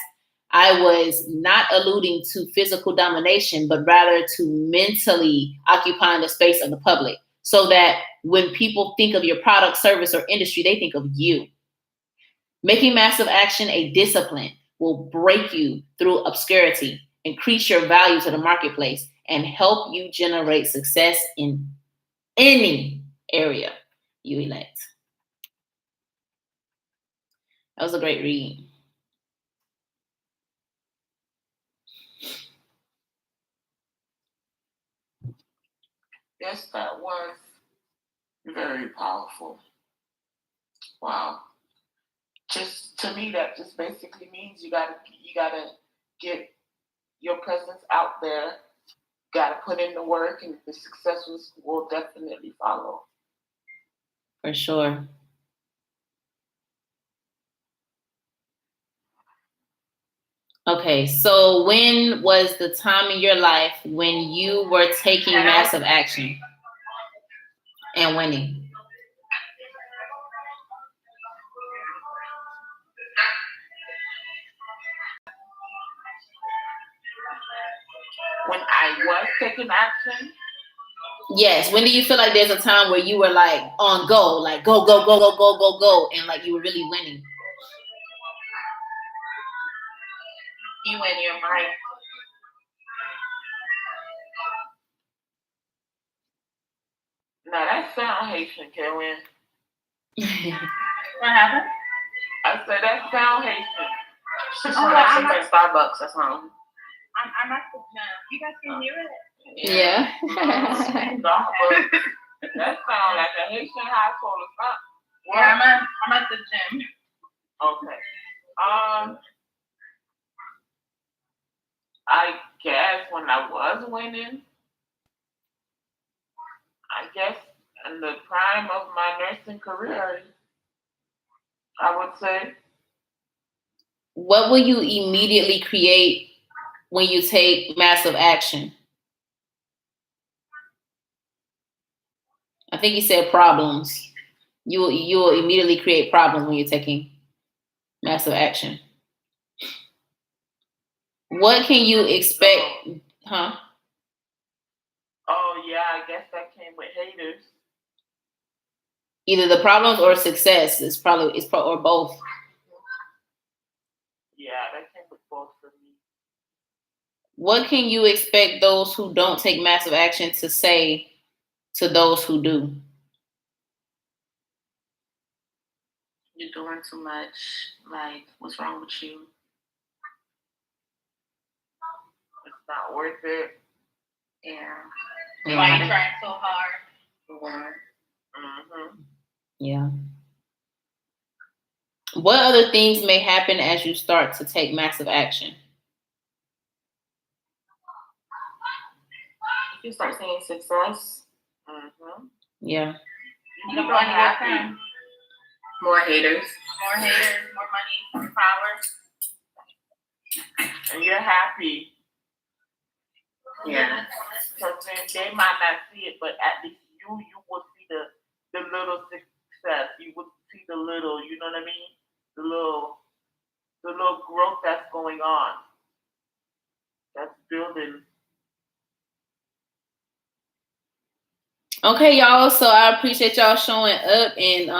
I was not alluding to physical domination, but rather to mentally occupying the space of the public so that when people think of your product, service, or industry, they think of you. Making massive action a discipline will break you through obscurity, increase your value to the marketplace, and help you generate success in any area you elect. That was a great read. Yes, that was very powerful. Wow. Just to me, that just basically means you gotta get your presence out there. Gotta put in the work, and the success will definitely follow. For sure. Okay, so when was the time in your life when you were taking massive action and winning? When I was taking action? Yes. When do you feel like there's a time where you were like on go, like go, go, go, go, go, go, go, and like you were really winning? You and your mind. Now that sound Haitian, Karen. What happened? I said that sound Haitian. I'm at Starbucks or something. I'm at the gym. You guys can hear it? Yeah. That sounds like a Haitian household or something. Well, Yeah, I'm at the gym. Okay. I guess when I was winning, I guess in the prime of my nursing career, I would say. What will you immediately create when you take massive action? I think you said problems. You will immediately create problems when you're taking massive action. What can you expect? Huh? Oh yeah, I guess that came with haters. Either the problems or success. It's or both. Yeah, that came with both for me. What can you expect those who don't take massive action to say to those who do? You're doing too much. Like, what's wrong with you? It's not worth it. Yeah. Why are you trying so hard? Mm-hmm. Yeah. What other things may happen as you start to take massive action? If you start seeing success, Yeah. You know what happened? more haters. More haters, more money, more power. And you're happy. Yeah. Because they might not see it, but at least you will see the little success. You would see the little, you know what I mean? The little growth that's going on. That's building. Okay, y'all. So I appreciate y'all showing up, and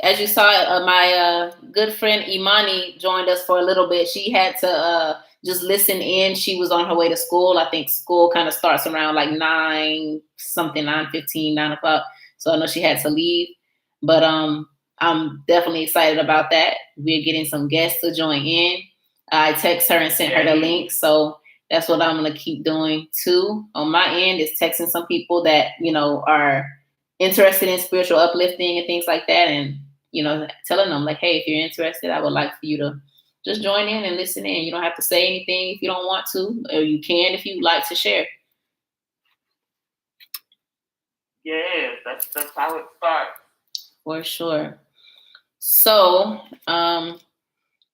as you saw, my good friend Imani joined us for a little bit. She had to just listen in. She was on her way to school. I think school kind of starts around like 9:15, 9 o'clock. So I know she had to leave, but I'm definitely excited about that. We're getting some guests to join in. I text her and sent her the link. So that's what I'm going to keep doing too. On my end is texting some people that, are interested in spiritual uplifting and things like that. And, telling them like, hey, if you're interested, I would like for you to just join in and listen in. You don't have to say anything if you don't want to, or you can if you'd like to share. Yeah, that's how it starts. For sure. So,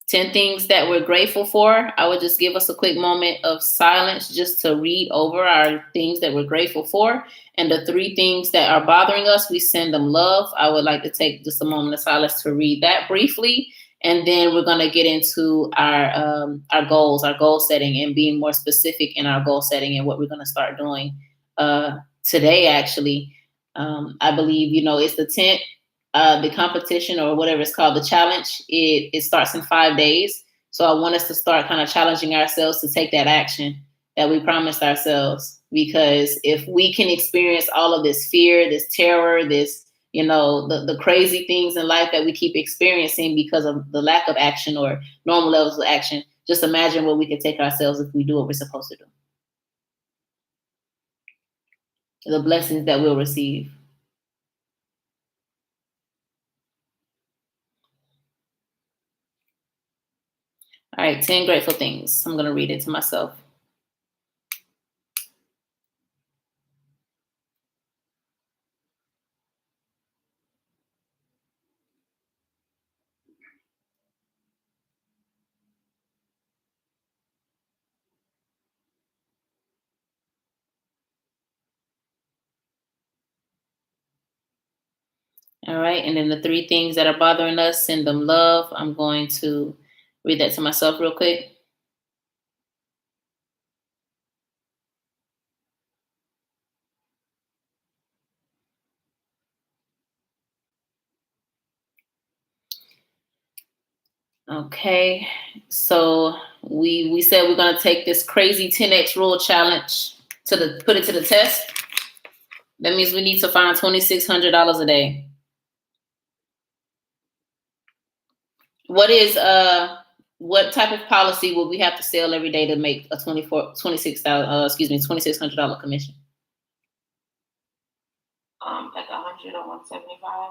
10 things that we're grateful for. I would just give us a quick moment of silence just to read over our things that we're grateful for. And the 3 things that are bothering us, we send them love. I would like to take just a moment of silence to read that briefly. And then we're going to get into our goals, our goal setting, and being more specific in our goal setting and what we're going to start doing today, actually. I believe, it's the 10th. The competition or whatever it's called, the challenge, it starts in 5 days. So I want us to start kind of challenging ourselves to take that action that we promised ourselves. Because if we can experience all of this fear, this terror, this, the crazy things in life that we keep experiencing because of the lack of action or normal levels of action, just imagine what we could take ourselves if we do what we're supposed to do. The blessings that we'll receive. All right, 10 grateful things. I'm going to read it to myself. All right, and then the 3 things that are bothering us, send them love. I'm going to read that to myself real quick. Okay, so we said we're gonna take this crazy 10x rule challenge put it to the test. That means we need to find $2,600 a day. What type of policy would we have to sell every day to make a $2,600 commission? Like 100 or 175.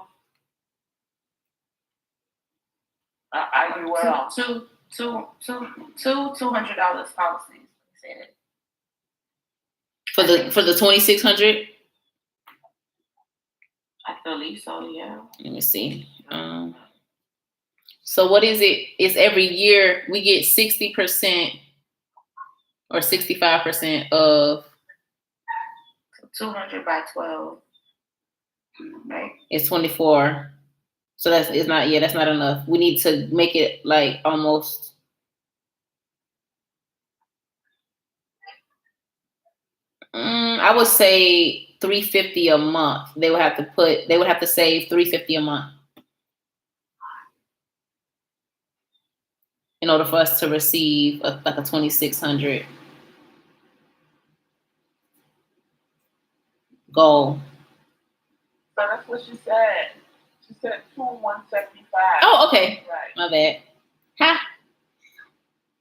I do well. Two $200 policies. Said. For the 2,600. I believe so. Yeah. Let me see. So what is it? It's every year we get 60% or 65% of 200 by 12. Right? It's 24. So that's not enough. We need to make it like almost. I would say $350 a month. They would have to save $350 a month in order for us to receive a 2,600 goal. So that's what she said. She said 175. Oh, okay. Right. My bad. Ha.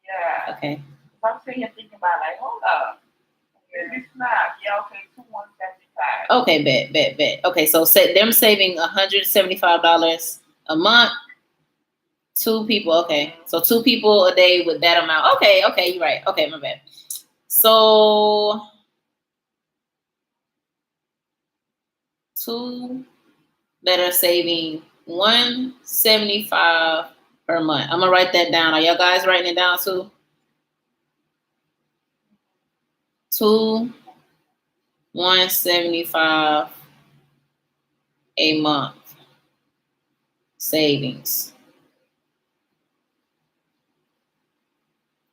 Yeah. Okay. So I'm sitting here thinking about like, hold up. Maybe it's not. Yeah, okay, 175. Okay, bet. Okay, so them saving $175 a month. 2 people, okay. So 2 people a day with that amount. Okay, you're right. Okay, my bad. So 2 that are saving $175 per month. I'm gonna write that down. Are y'all guys writing it down too? 2 $175 a month savings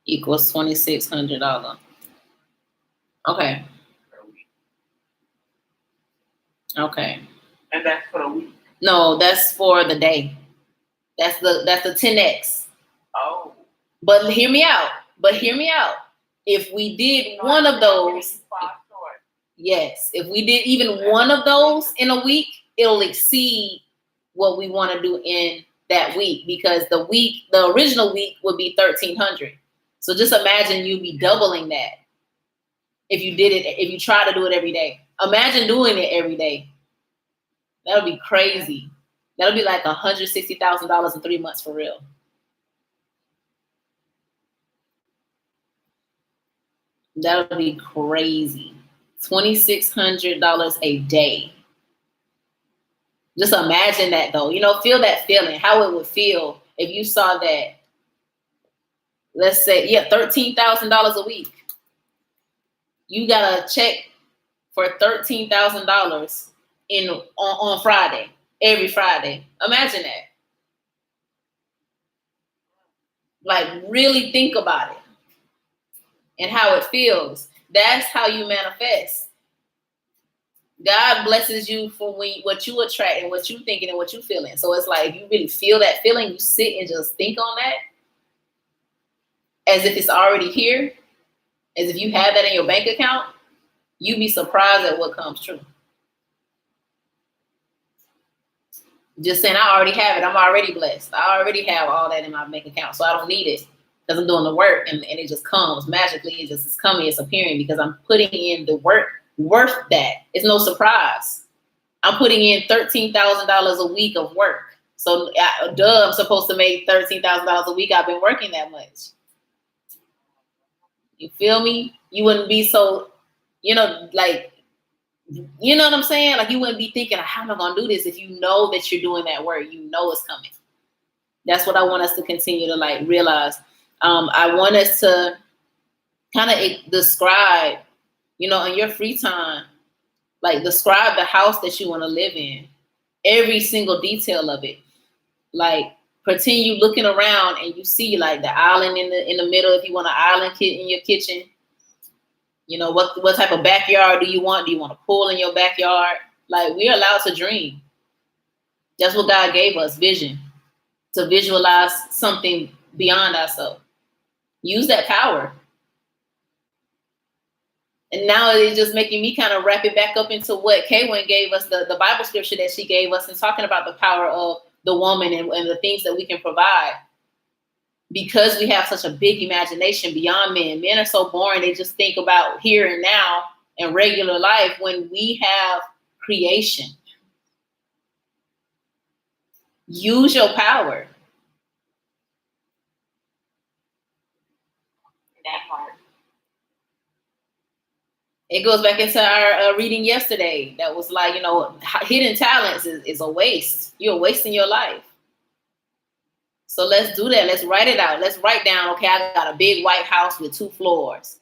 equals $2,600. Okay. Okay. And that's for the week. No, that's for the day. That's the 10x. Oh. But hear me out. If we did one of those, yes, if we did even one of those in a week, it'll exceed what we want to do in that week, because the original week would be 1,300. So just imagine you'd be doubling that if you try to do it every day. Imagine doing it every day. That'll be crazy. That'll be like $160,000 in 3 months for real. That'll be crazy. $2,600 a day. Just imagine that though. Feel that feeling, how it would feel if you saw that let's say, yeah, $13,000 a week. You got a check for $13,000 on Friday, every Friday. Imagine that. Like, really think about it and how it feels. That's how you manifest. God blesses you for what you attract and what you thinking and what you feeling. So it's like, if you really feel that feeling, you sit and just think on that as if it's already here, as if you have that in your bank account. You'd be surprised at what comes true. Just saying, I already have it. I'm already blessed. I already have all that in my bank account, so I don't need it because I'm doing the work, and it just comes magically. It just is coming. It's appearing because I'm putting in the work worth that. It's no surprise. I'm putting in $13,000 a week of work. So, I'm supposed to make $13,000 a week. I've been working that much. You feel me? You wouldn't be so, like, you know what I'm saying? Like, you wouldn't be thinking, how am I going to do this if you know that you're doing that work? You know it's coming. That's what I want us to continue to, like, realize. I want us to kind of describe, in your free time, like, describe the house that you want to live in. Every single detail of it. Like, pretend you looking around and you see, like, the island in the middle if you want an island in your kitchen. What type of backyard do you want? Do you want a pool in your backyard? Like, we're allowed to dream. That's what God gave us, vision, to visualize something beyond ourselves. Use that power. And now it's just making me kind of wrap it back up into what Kaywin gave us, the Bible scripture that she gave us, and talking about the power of the woman and the things that we can provide. Because we have such a big imagination beyond men. Men are so boring. They just think about here and now and regular life when we have creation. Use your power. That part. It goes back into our reading yesterday. That was like, hidden talents is a waste. You're wasting your life. So let's do that. Let's write it out. Let's write down, okay, I got a big white house with 2 floors.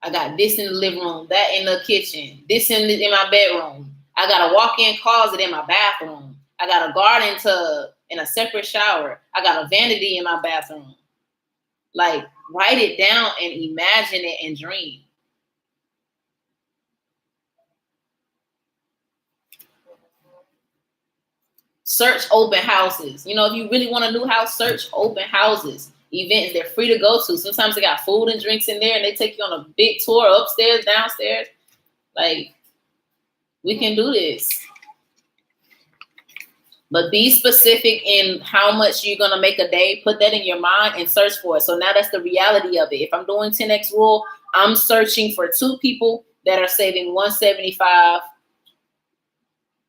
I got this in the living room, that in the kitchen, this in my bedroom. I got a walk-in closet in my bathroom. I got a garden tub and a separate shower. I got a vanity in my bathroom. Like, write it down and imagine it and dream. Search open houses. If you really want a new house, search open houses. Events, they're free to go to. Sometimes they got food and drinks in there and they take you on a big tour upstairs, downstairs. Like, we can do this. But be specific in how much you're going to make a day. Put that in your mind and search for it. So now that's the reality of it. If I'm doing 10X rule, I'm searching for 2 people that are saving $175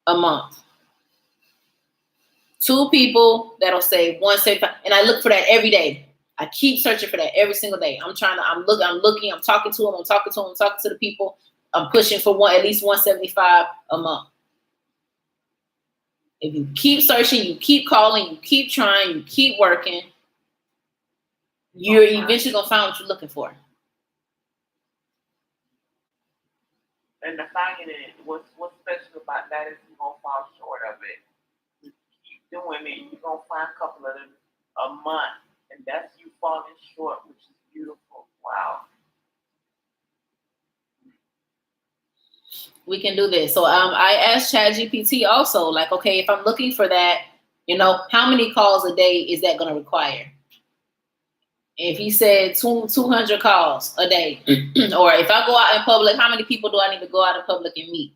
a month. 2 people that'll save $175, and I look for that every day. I keep searching for that every single day. I'm looking, I'm talking to them, I'm talking to the people. I'm pushing for at least $175 a month. If you keep searching, you keep calling, you keep trying, you keep working, you're eventually gonna find what you're looking for. And the finding it, what's special about that is you're gonna fall short of it. You keep doing it, you're gonna find a couple of them a month, and that's you falling short, which is beautiful. Wow. We can do this. So I asked ChatGPT also, like, okay, if I'm looking for that, how many calls a day is that going to require? If he said 200 calls a day, or if I go out in public, how many people do I need to go out in public and meet?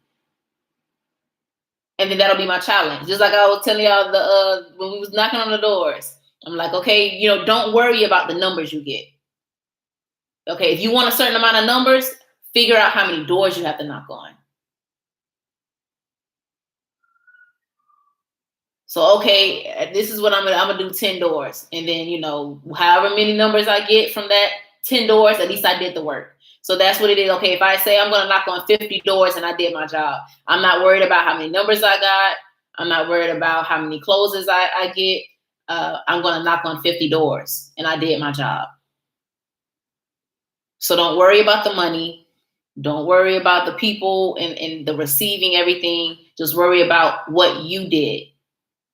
And then that'll be my challenge. Just like I was telling y'all when we was knocking on the doors, I'm like, okay, don't worry about the numbers you get. Okay, if you want a certain amount of numbers, figure out how many doors you have to knock on. So, okay, this is what I'm gonna do 10 doors. And then, however many numbers I get from that 10 doors, at least I did the work. So that's what it is. Okay, if I say I'm gonna knock on 50 doors and I did my job, I'm not worried about how many numbers I got. I'm not worried about how many closes I get. I'm gonna knock on 50 doors and I did my job. So don't worry about the money. Don't worry about the people and the receiving everything. Just worry about what you did.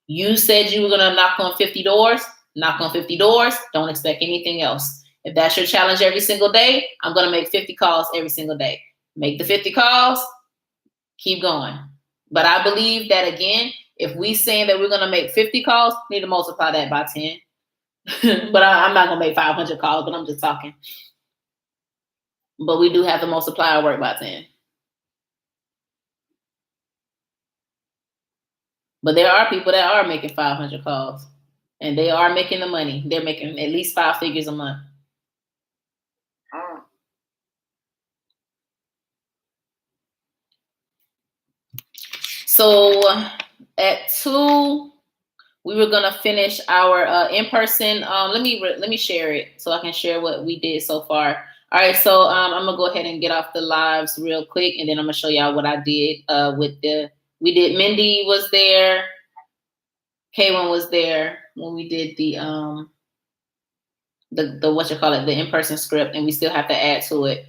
You said you were going to knock on 50 doors. Knock on 50 doors. Don't expect anything else. If that's your challenge every single day, I'm going to make 50 calls every single day. Make the 50 calls. Keep going. But I believe that, again, if we saying that we're going to make 50 calls, we need to multiply that by 10. But I'm not going to make 500 calls, but I'm just talking. But we do have to multiply our work by 10. But there are people that are making 500 calls. And they are making the money. They're making at least 5 figures a month. So at 2, we were gonna finish our in-person. Let me share it so I can share what we did so far. All right, so I'm gonna go ahead and get off the lives real quick, and then I'm gonna show y'all what I did we did. Mindy was there, K1 was there when we did the what you call it, the in-person script, and we still have to add to it.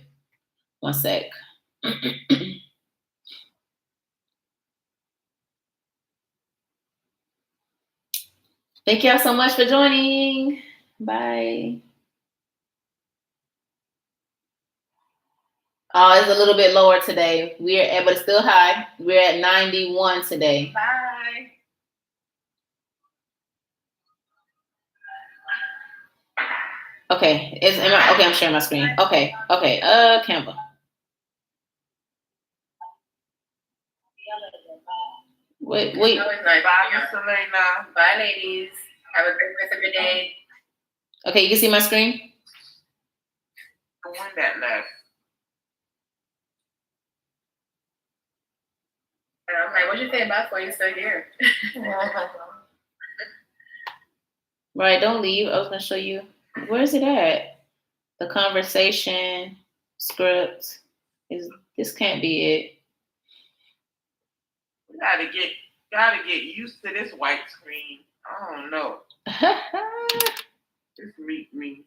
One sec. Thank y'all so much for joining. Bye. Oh, it's a little bit lower today. But it's still high. We're at 91 today. Bye. Okay. Okay, I'm sharing my screen. Okay. Canva. Wait. No, it's not. Bye, Miss Selena. Bye, ladies. Have a great rest of your day. Okay, you can see my screen? The one that left. And I'm like, what'd you say about for? You still here? Right, don't leave. I was gonna show you. Where is it at? The conversation script. This can't be it. We gotta get used to this white screen. I don't know. Just meet me.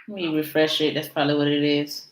Let me refresh it. That's probably what it is.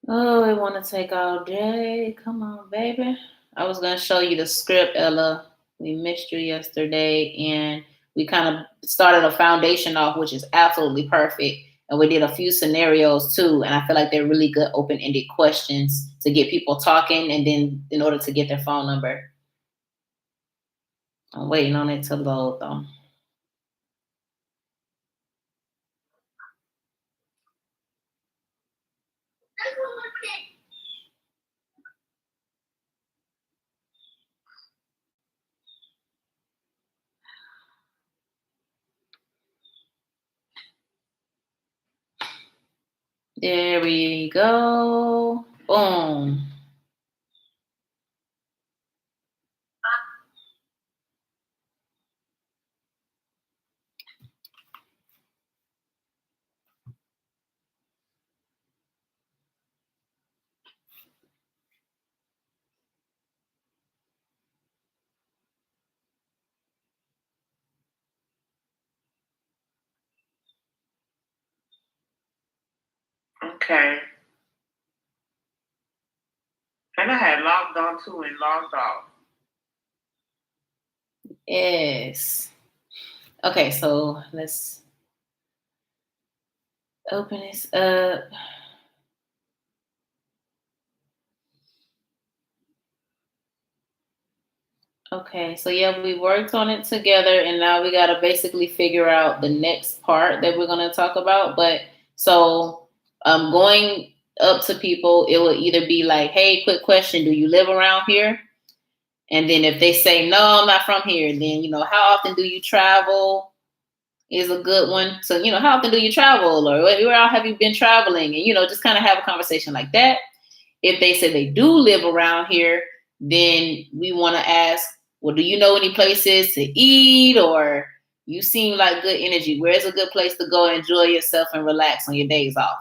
Oh, it want to take all day. Come on, baby. I was going to show you the script, Ella. We missed you yesterday, and we kind of started a foundation off, which is absolutely perfect. And we did a few scenarios, too. And I feel like they're really good open-ended questions to get people talking, and then in order to get their phone number. I'm waiting on it to load, though. There we go. Boom. Okay. And I had logged on too and logged off. Yes. Okay, so let's open this up. Okay, so yeah, we worked on it together, and now we gotta basically figure out the next part that we're gonna talk about. But so Going up to people, it will either be like, hey, quick question, do you live around here? And then if they say, no, I'm not from here, then, how often do you travel is a good one. So, how often do you travel, or where have you been traveling? And, just kind of have a conversation like that. If they say they do live around here, then we want to ask, well, do you know any places to eat, or you seem like good energy? Where's a good place to go enjoy yourself and relax on your days off?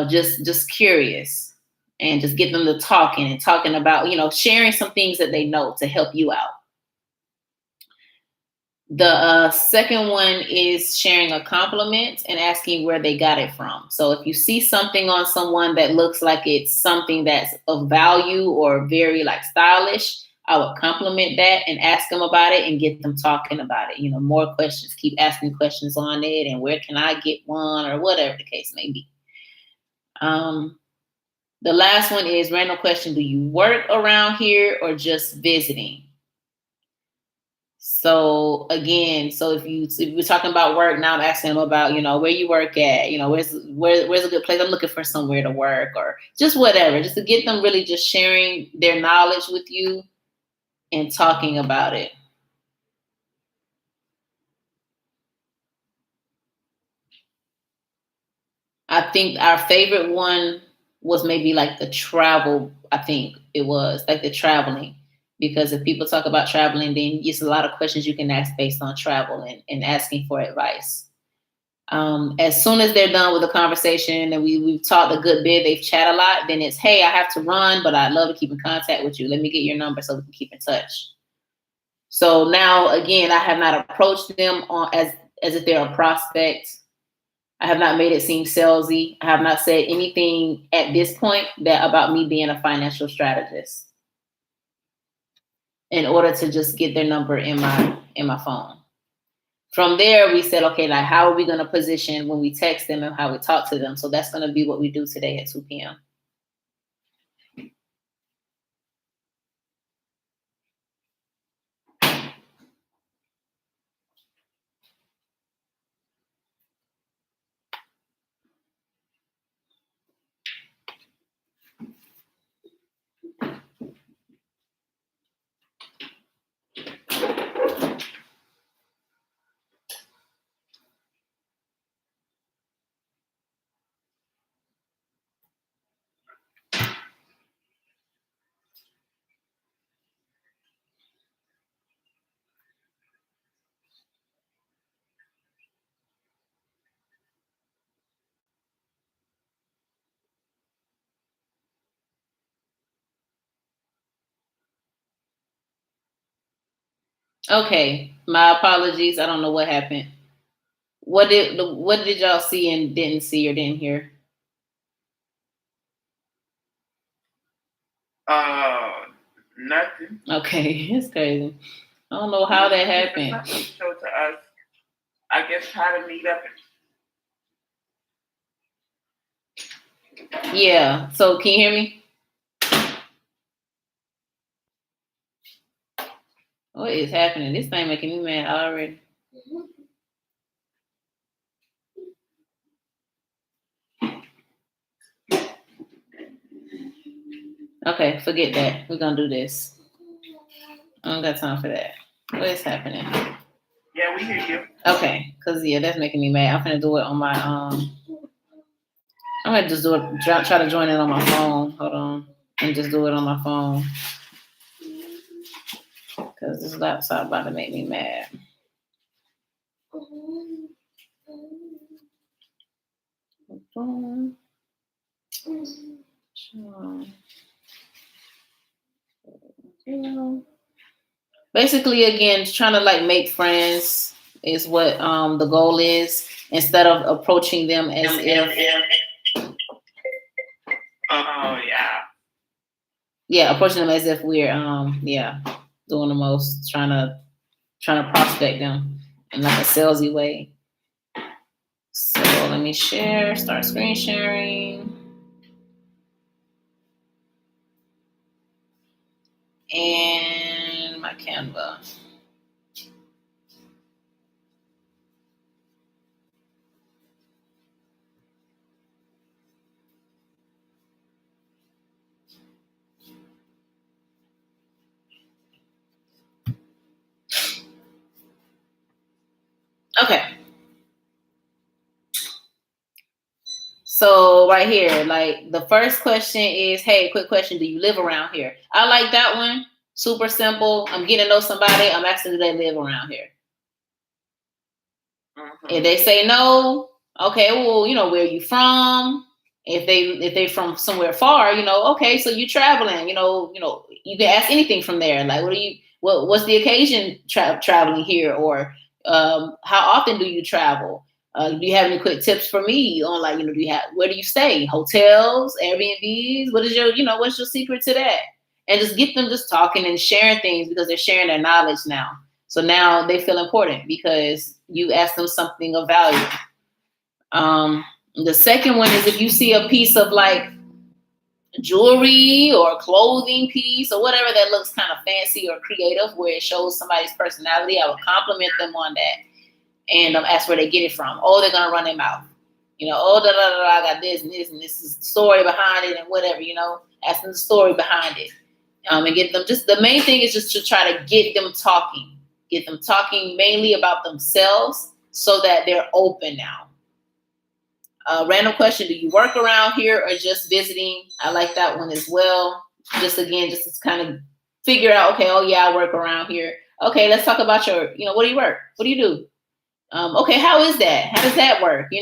Just curious, and just get them to talking about, sharing some things that they know to help you out. The second one is sharing a compliment and asking where they got it from. So if you see something on someone that looks like it's something that's of value or very like stylish, I would compliment that and ask them about it and get them talking about it. More questions, keep asking questions on it, and where can I get one, or whatever the case may be. The last one is random question. Do you work around here or just visiting? So again, if we're talking about work, now I'm asking them about, where you work at, where's a good place? I'm looking for somewhere to work, or just whatever, just to get them really just sharing their knowledge with you and talking about it. I think our favorite one was maybe like the travel. I think it was like the traveling, because if people talk about traveling, then it's a lot of questions you can ask based on travel and asking for advice. As soon as they're done with the conversation and we've talked a good bit, they've chat a lot, then it's, hey, I have to run, but I'd love to keep in contact with you. Let me get your number so we can keep in touch. So now, again, I have not approached them as if they're a prospect. I have not made it seem salesy. I have not said anything at this point about me being a financial strategist, in order to just get their number in my phone. From there, we said, okay, like, how are we going to position when we text them and how we talk to them? So that's going to be what we do today at 2 p.m. Okay, my apologies. I don't know what happened. What did y'all see and didn't see or didn't hear? Nothing. Okay, it's crazy. I don't know how that happened. Show to us, I guess, how to meet up. Yeah. So can you hear me? What is happening? This thing making me mad already. Okay, forget that. We're gonna do this. I don't got time for that. What is happening? Yeah, we hear you. Okay, cause that's making me mad. I'm gonna do it on my I'm gonna just do it. Try to join it on my phone. Hold on, and just do it on my phone. Cause this laptop about to make me mad. Basically, again, trying to like make friends is what the goal is, instead of approaching them as if. Oh yeah. Yeah, approaching them as if we're doing the most, trying to prospect them in like a salesy way. So let me start screen sharing. And my Canva. So right here, like the first question is, hey, quick question, do you live around here? I like that one. Super simple. I'm getting to know somebody. I'm asking, do they live around here? Mm-hmm. If they say no, okay, well, where are you from? If they from somewhere far, okay, so you traveling, you can ask anything from there. Like, what's the occasion traveling here, or how often do you travel? Do you have any quick tips for me on, like, where do you stay? Hotels, Airbnbs? What's your secret to that? And just get them just talking and sharing things, because they're sharing their knowledge now. So now they feel important because you asked them something of value. The second one is if you see a piece of like jewelry or clothing piece or whatever that looks kind of fancy or creative, where it shows somebody's personality, I would compliment them on that and ask where they get it from. Oh, they're gonna run their mouth. Oh, I got this and this, and this is the story behind it and whatever. Ask them the story behind it, and get them. Just the main thing is just to try to get them talking. Get them talking mainly about themselves so that they're open now. Random question, do you work around here or just visiting? I like that one as well. Just to kind of figure out, okay, oh yeah, I work around here. Okay, let's talk about your, what do you work? What do you do? Okay, how is that? How does that work? Do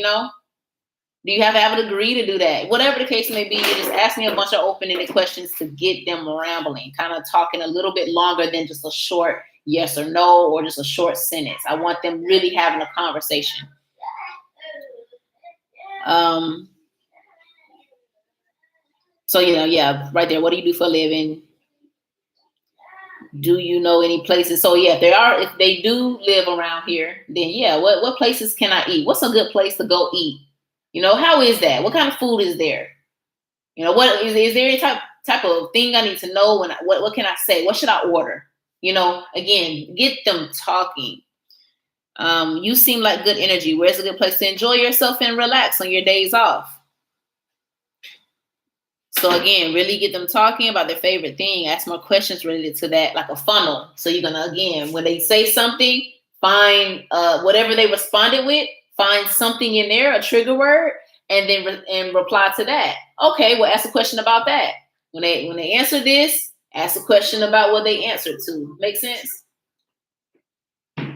you have to have a degree to do that? Whatever the case may be, you're just asking a bunch of open-ended questions to get them rambling, kind of talking a little bit longer than just a short yes or no, or just a short sentence. I want them really having a conversation. So, right there. What do you do for a living? Do you know any places? So yeah, if they do live around here, then yeah, what places can I eat? What's a good place to go eat? How is that? What kind of food is there? What is there any type of thing I need to know? What can I say? What should I order? Again, get them talking. You seem like good energy. Where's a good place to enjoy yourself and relax on your days off? So again, really get them talking about their favorite thing. Ask more questions related to that, like a funnel. So you're gonna, again, when they say something, find whatever they responded with, find something in there, a trigger word, and then reply to that. Okay, well, ask a question about that. When they answer this, ask a question about what they answered to. Make sense?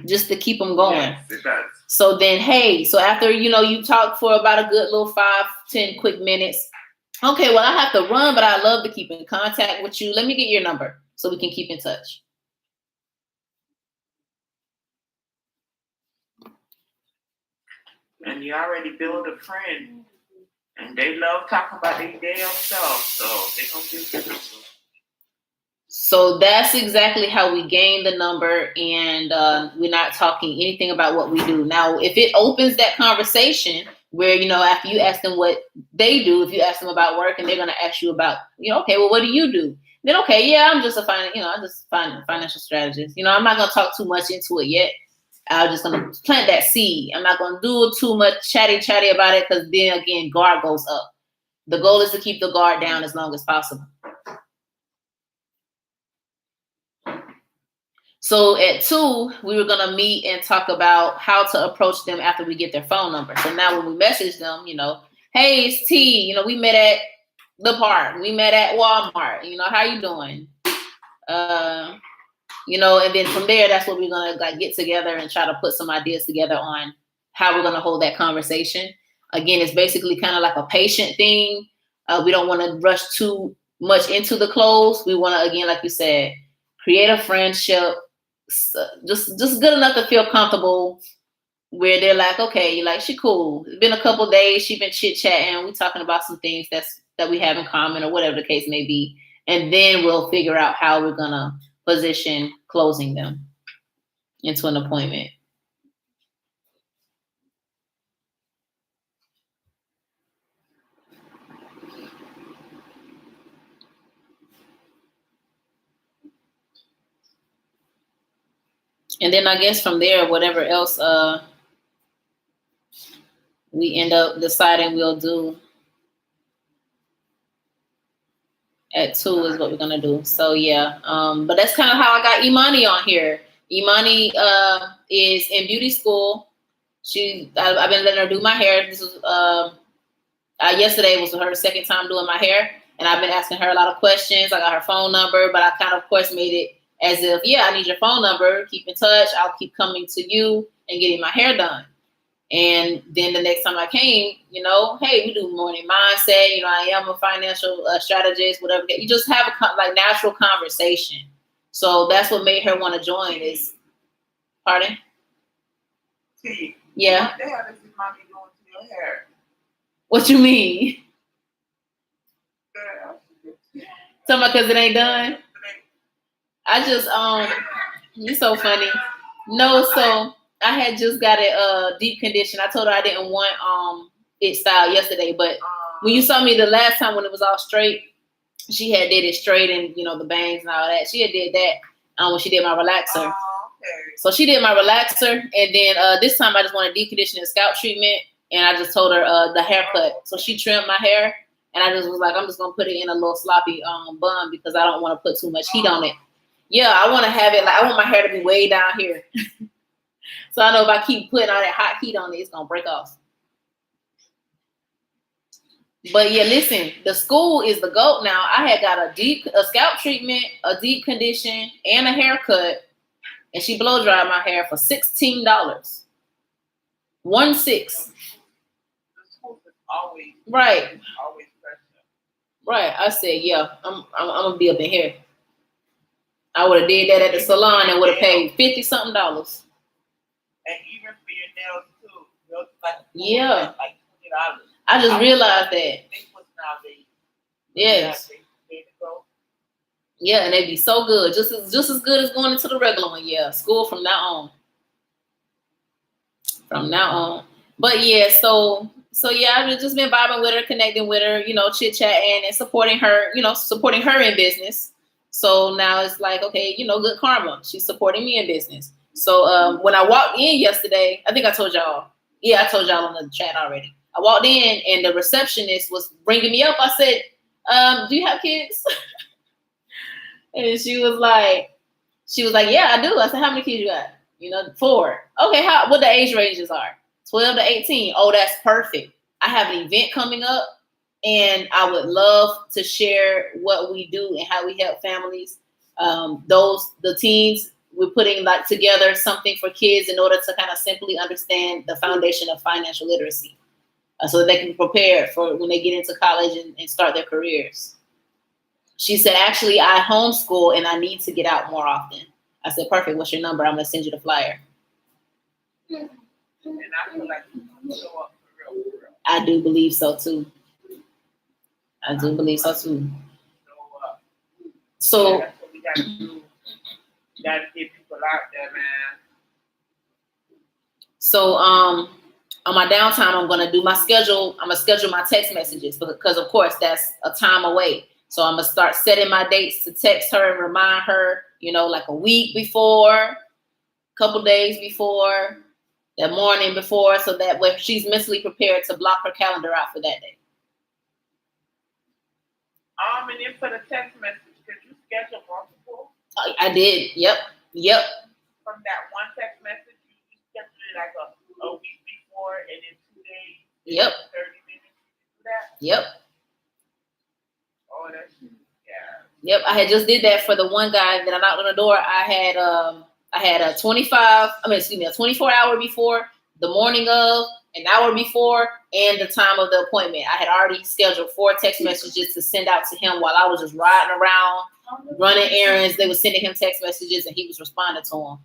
Just to keep them going. Yes, it does. So then, hey, so after you talk for about a good little 5-10 quick minutes. Okay, well, I have to run, but I love to keep in contact with you. Let me get your number so we can keep in touch. And you already build a friend, and they love talking about their damn self, so they're gonna give you the number. So that's exactly how we gain the number, and we're not talking anything about what we do. Now, if it opens that conversation where, after you ask them what they do, if you ask them about work and they're going to ask you about, okay, well, what do you do? Then, okay, yeah, I'm just financial strategist. I'm not going to talk too much into it yet. I'm just going to plant that seed. I'm not going to do too much chatty about it, because then again, guard goes up. The goal is to keep the guard down as long as possible. So at 2, we were going to meet and talk about how to approach them after we get their phone number. So now when we message them, hey, it's T, we met at the park. We met at Walmart. How you doing? And then from there, that's what we're going to get together and try to put some ideas together on how we're going to hold that conversation. Again, it's basically kind of like a patient thing. We don't want to rush too much into the close. We want to, again, like you said, create a friendship. Just good enough to feel comfortable, where they're like, okay, like, she cool. It's been a couple days. She been chit-chatting. We talking about some things that we have in common, or whatever the case may be. And then we'll figure out how we're going to position closing them into an appointment. And then I guess from there, whatever else we end up deciding we'll do at 2 is what we're gonna do. So yeah, but that's kind of how I got Imani on here. Imani is in beauty school. I've been letting her do my hair. This was Yesterday was her second time doing my hair, and I've been asking her a lot of questions. I got her phone number, but I kind of course, made it as if, yeah, I need your phone number. Keep in touch. I'll keep coming to you and getting my hair done. And then the next time I came, you know, hey, we do morning mindset. You know, I am a financial strategist, whatever. You just have a natural conversation. So that's what made her want to join. Is pardon? See, yeah. What the hell is this mommy doing to your hair? What you mean? Girl. Talking about because it ain't done. I just you so funny. No, so I had just got it deep condition. I told her I didn't want it styled yesterday, but when you saw me the last time when it was all straight, she had did it straight and you know the bangs and all that. She had did that when she did my relaxer. Okay. So she did my relaxer, and then this time I just wanted deep conditioning and scalp treatment, and I just told her the haircut. So she trimmed my hair, and I just was like, I'm just gonna put it in a little sloppy bun because I don't want to put too much heat on it. Yeah, I want to have it like I want my hair to be way down here. So I know if I keep putting all that hot heat on it, it's gonna break off. But yeah, listen, the school is the GOAT now. I had got a scalp treatment, a deep condition, and a haircut, and she blow dried my hair for $16. 1-6. The school is always Right. Always pressure. Right. I said, yeah, I'm gonna be up in here. I would have did that at the salon and would have paid $50-something. And even for your nails too. Nails like yeah. Like $20. I just realized that. They put nowadays. Yes. Yeah, and they'd be so good, just as good as going into the regular one. Yeah, school from now on. From now on. But yeah, so yeah, I've just been vibing with her, connecting with her, you know, chit chatting and supporting her, you know, supporting her in business. So now it's like, okay, you know, good karma. She's supporting me in business. So when I walked in yesterday, I think I told y'all. Yeah, I told y'all on the chat already. I walked in and the receptionist was bringing me up. I said, do you have kids? And she was like, yeah, I do. I said, how many kids you got? You know, 4. Okay, what the age ranges are? 12 to 18. Oh, that's perfect. I have an event coming up, and I would love to share what we do and how we help families. The teens, we're putting like together something for kids in order to kind of simply understand the foundation of financial literacy, so that they can be prepared for when they get into college and start their careers. She said, actually, I homeschool and I need to get out more often. I said, perfect. What's your number? I'm going to send you the flyer. And I feel like you show up for real. I do believe so, too. I do believe so, too. So that's what we got to do. We got to get people out there, man. So on my downtime, I'm going to do my schedule. I'm going to schedule my text messages because, of course, that's a time away. So I'm going to start setting my dates to text her and remind her, you know, like a week before, a couple days before, the morning before, so that way she's mentally prepared to block her calendar out for that day. And then for the text message, could you schedule multiple? I did. Yep. From that one text message, you schedule it like a week before and then 2 days. Yep. 30 minutes. You do that? Yep. Oh, that's yeah. Yep, I had just did that for the one guy that I knocked on the door. I had a 24 hour before, the morning of, an hour before, and the time of the appointment. I had already scheduled 4 text messages to send out to him while I was just riding around, running errands. They were sending him text messages and he was responding to them.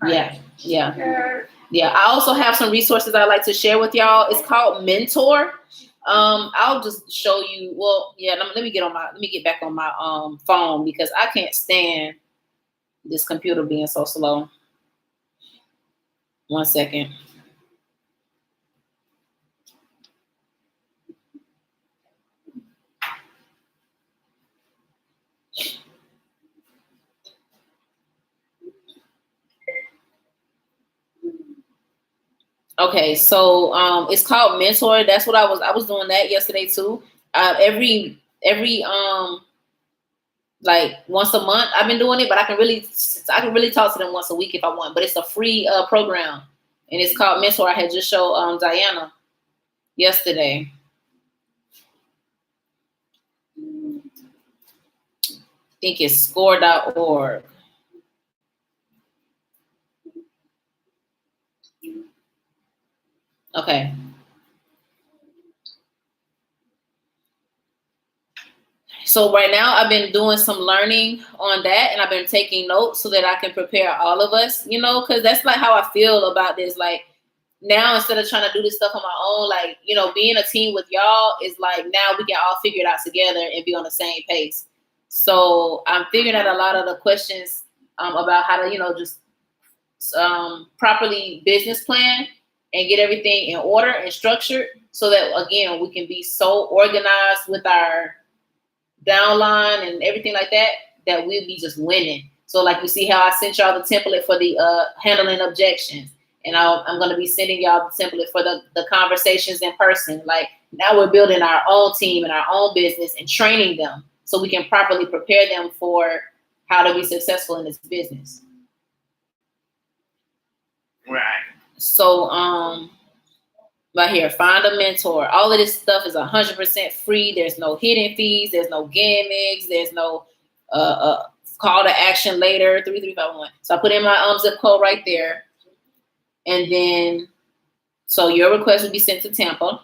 Yeah. I also have some resources I'd like to share with y'all. It's called Mentor. I'll just show you. Well, yeah. Let me get back on my phone because I can't stand this computer being so slow. 1 second. Okay, so it's called Mentor. That's what I was doing that yesterday too. Every like once a month I've been doing it, but I can really talk to them once a week if I want. But it's a free program, and it's called Mentor. I had just showed Diana yesterday. I think it's score.org. Okay. So right now I've been doing some learning on that, and I've been taking notes so that I can prepare all of us, you know, because that's like how I feel about this. Like now, instead of trying to do this stuff on my own, like, you know, being a team with y'all is like now we can all figure it out together and be on the same pace. So I'm figuring out a lot of the questions about how to, you know, just properly business plan and get everything in order and structured so that, again, we can be so organized with our downline and everything like that, that we'll be just winning. So like you see how I sent y'all the template for the handling objections. And I'm going to be sending y'all the template for the conversations in person. Like now we're building our own team and our own business and training them so we can properly prepare them for how to be successful in this business. Right. So, right here, find a mentor. All of this stuff is 100% free. There's no hidden fees. There's no gimmicks. There's no call to action later, 3351. So I put in my zip code right there. And then, so your request will be sent to Tampa.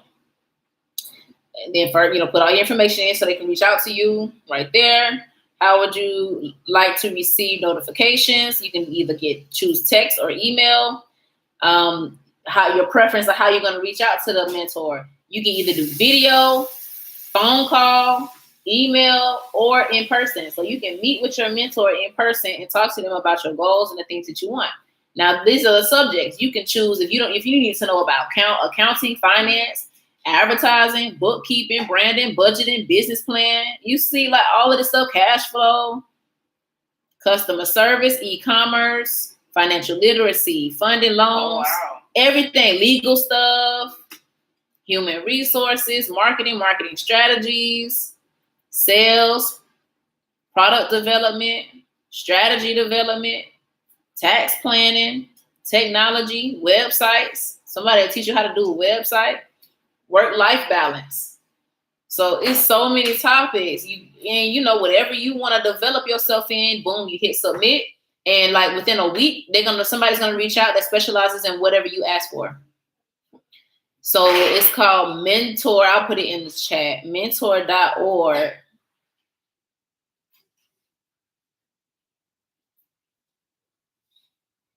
And then, for, you know, put all your information in so they can reach out to you right there. How would you like to receive notifications? You can either choose text or email. How your preference of how you're going to reach out to the mentor. You can either do video, phone call, email, or in person. So you can meet with your mentor in person and talk to them about your goals and the things that you want. Now, these are the subjects you can choose if you need to know about accounting, finance, advertising, bookkeeping, branding, budgeting, business plan. You see, like all of this stuff: cash flow, customer service, e-commerce, financial literacy, funding loans, everything, legal stuff, human resources, marketing strategies, sales, product development, strategy development, tax planning, technology, websites. Somebody will teach you how to do a website, work-life balance. So it's so many topics. You know, whatever you want to develop yourself in, boom, you hit submit. And like within a week, somebody's gonna reach out that specializes in whatever you ask for. So it's called Mentor. I'll put it in the chat. Mentor.org.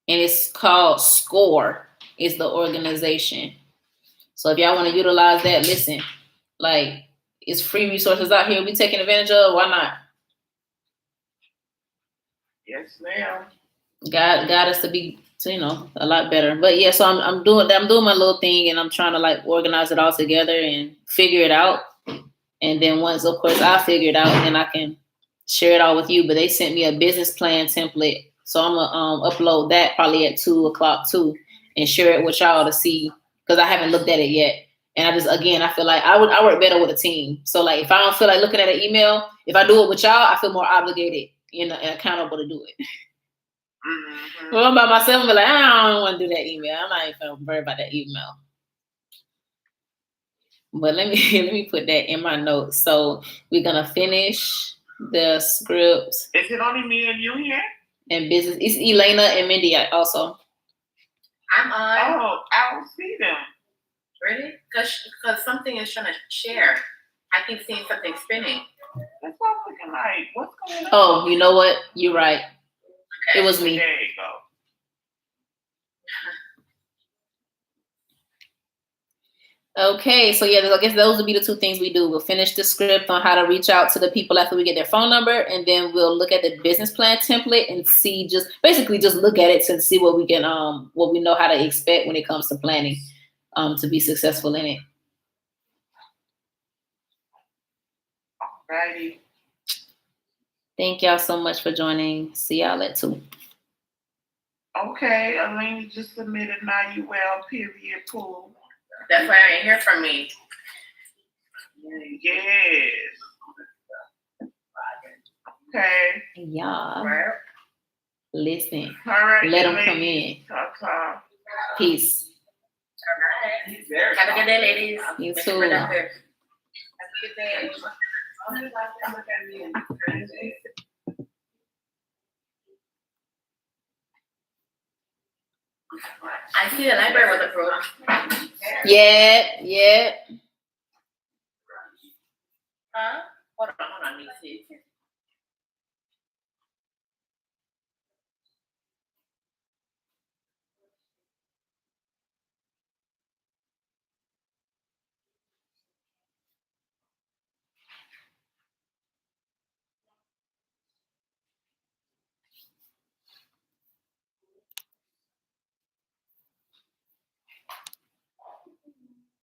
And it's called SCORE is the organization. So if y'all want to utilize that, listen, like it's free resources out here we taking advantage of. Why not? Yes, ma'am. God us to be, you know, a lot better. But yeah, so I'm doing my little thing, and I'm trying to like organize it all together and figure it out. And then once, of course, I figure it out, and I can share it all with you. But they sent me a business plan template, so I'm gonna upload that probably at 2:00 too, and share it with y'all to see, because I haven't looked at it yet. And I feel like I work better with a team. So like if I don't feel like looking at an email, if I do it with y'all, I feel more obligated, you know, and accountable to do it. Mm-hmm. Well, I'm by myself, but like I don't want to do that email. I'm not even worried about that email. But let me put that in my notes. So we're gonna finish the script. Is it only me and you here? And business. It's Elena and Mindy also. I'm on. Oh, I don't see them. Really? Because something is trying to share. I keep seeing something spinning. That's what I'm looking like. What's going on? Oh, you know what? You're right. Okay. It was me. There you go. Okay, so yeah, I guess those would be the two things we do. We'll finish the script on how to reach out to the people after we get their phone number, and then we'll look at the business plan template and see, just look at it to see what we can what we know how to expect when it comes to planning to be successful in it. Alrighty. Thank y'all so much for joining. See y'all at 2. Okay, Elena just submitted Now You Well, period, pool. That's why I didn't hear from me. Yes. Okay. Y'all. Right. Listen. All right. Let them come in. Ta-ta. Peace. All right. Have a good day, ladies. You Make it too. productive. Have a good day. I see the library was approved. Yeah. Huh? Hold on, let me see.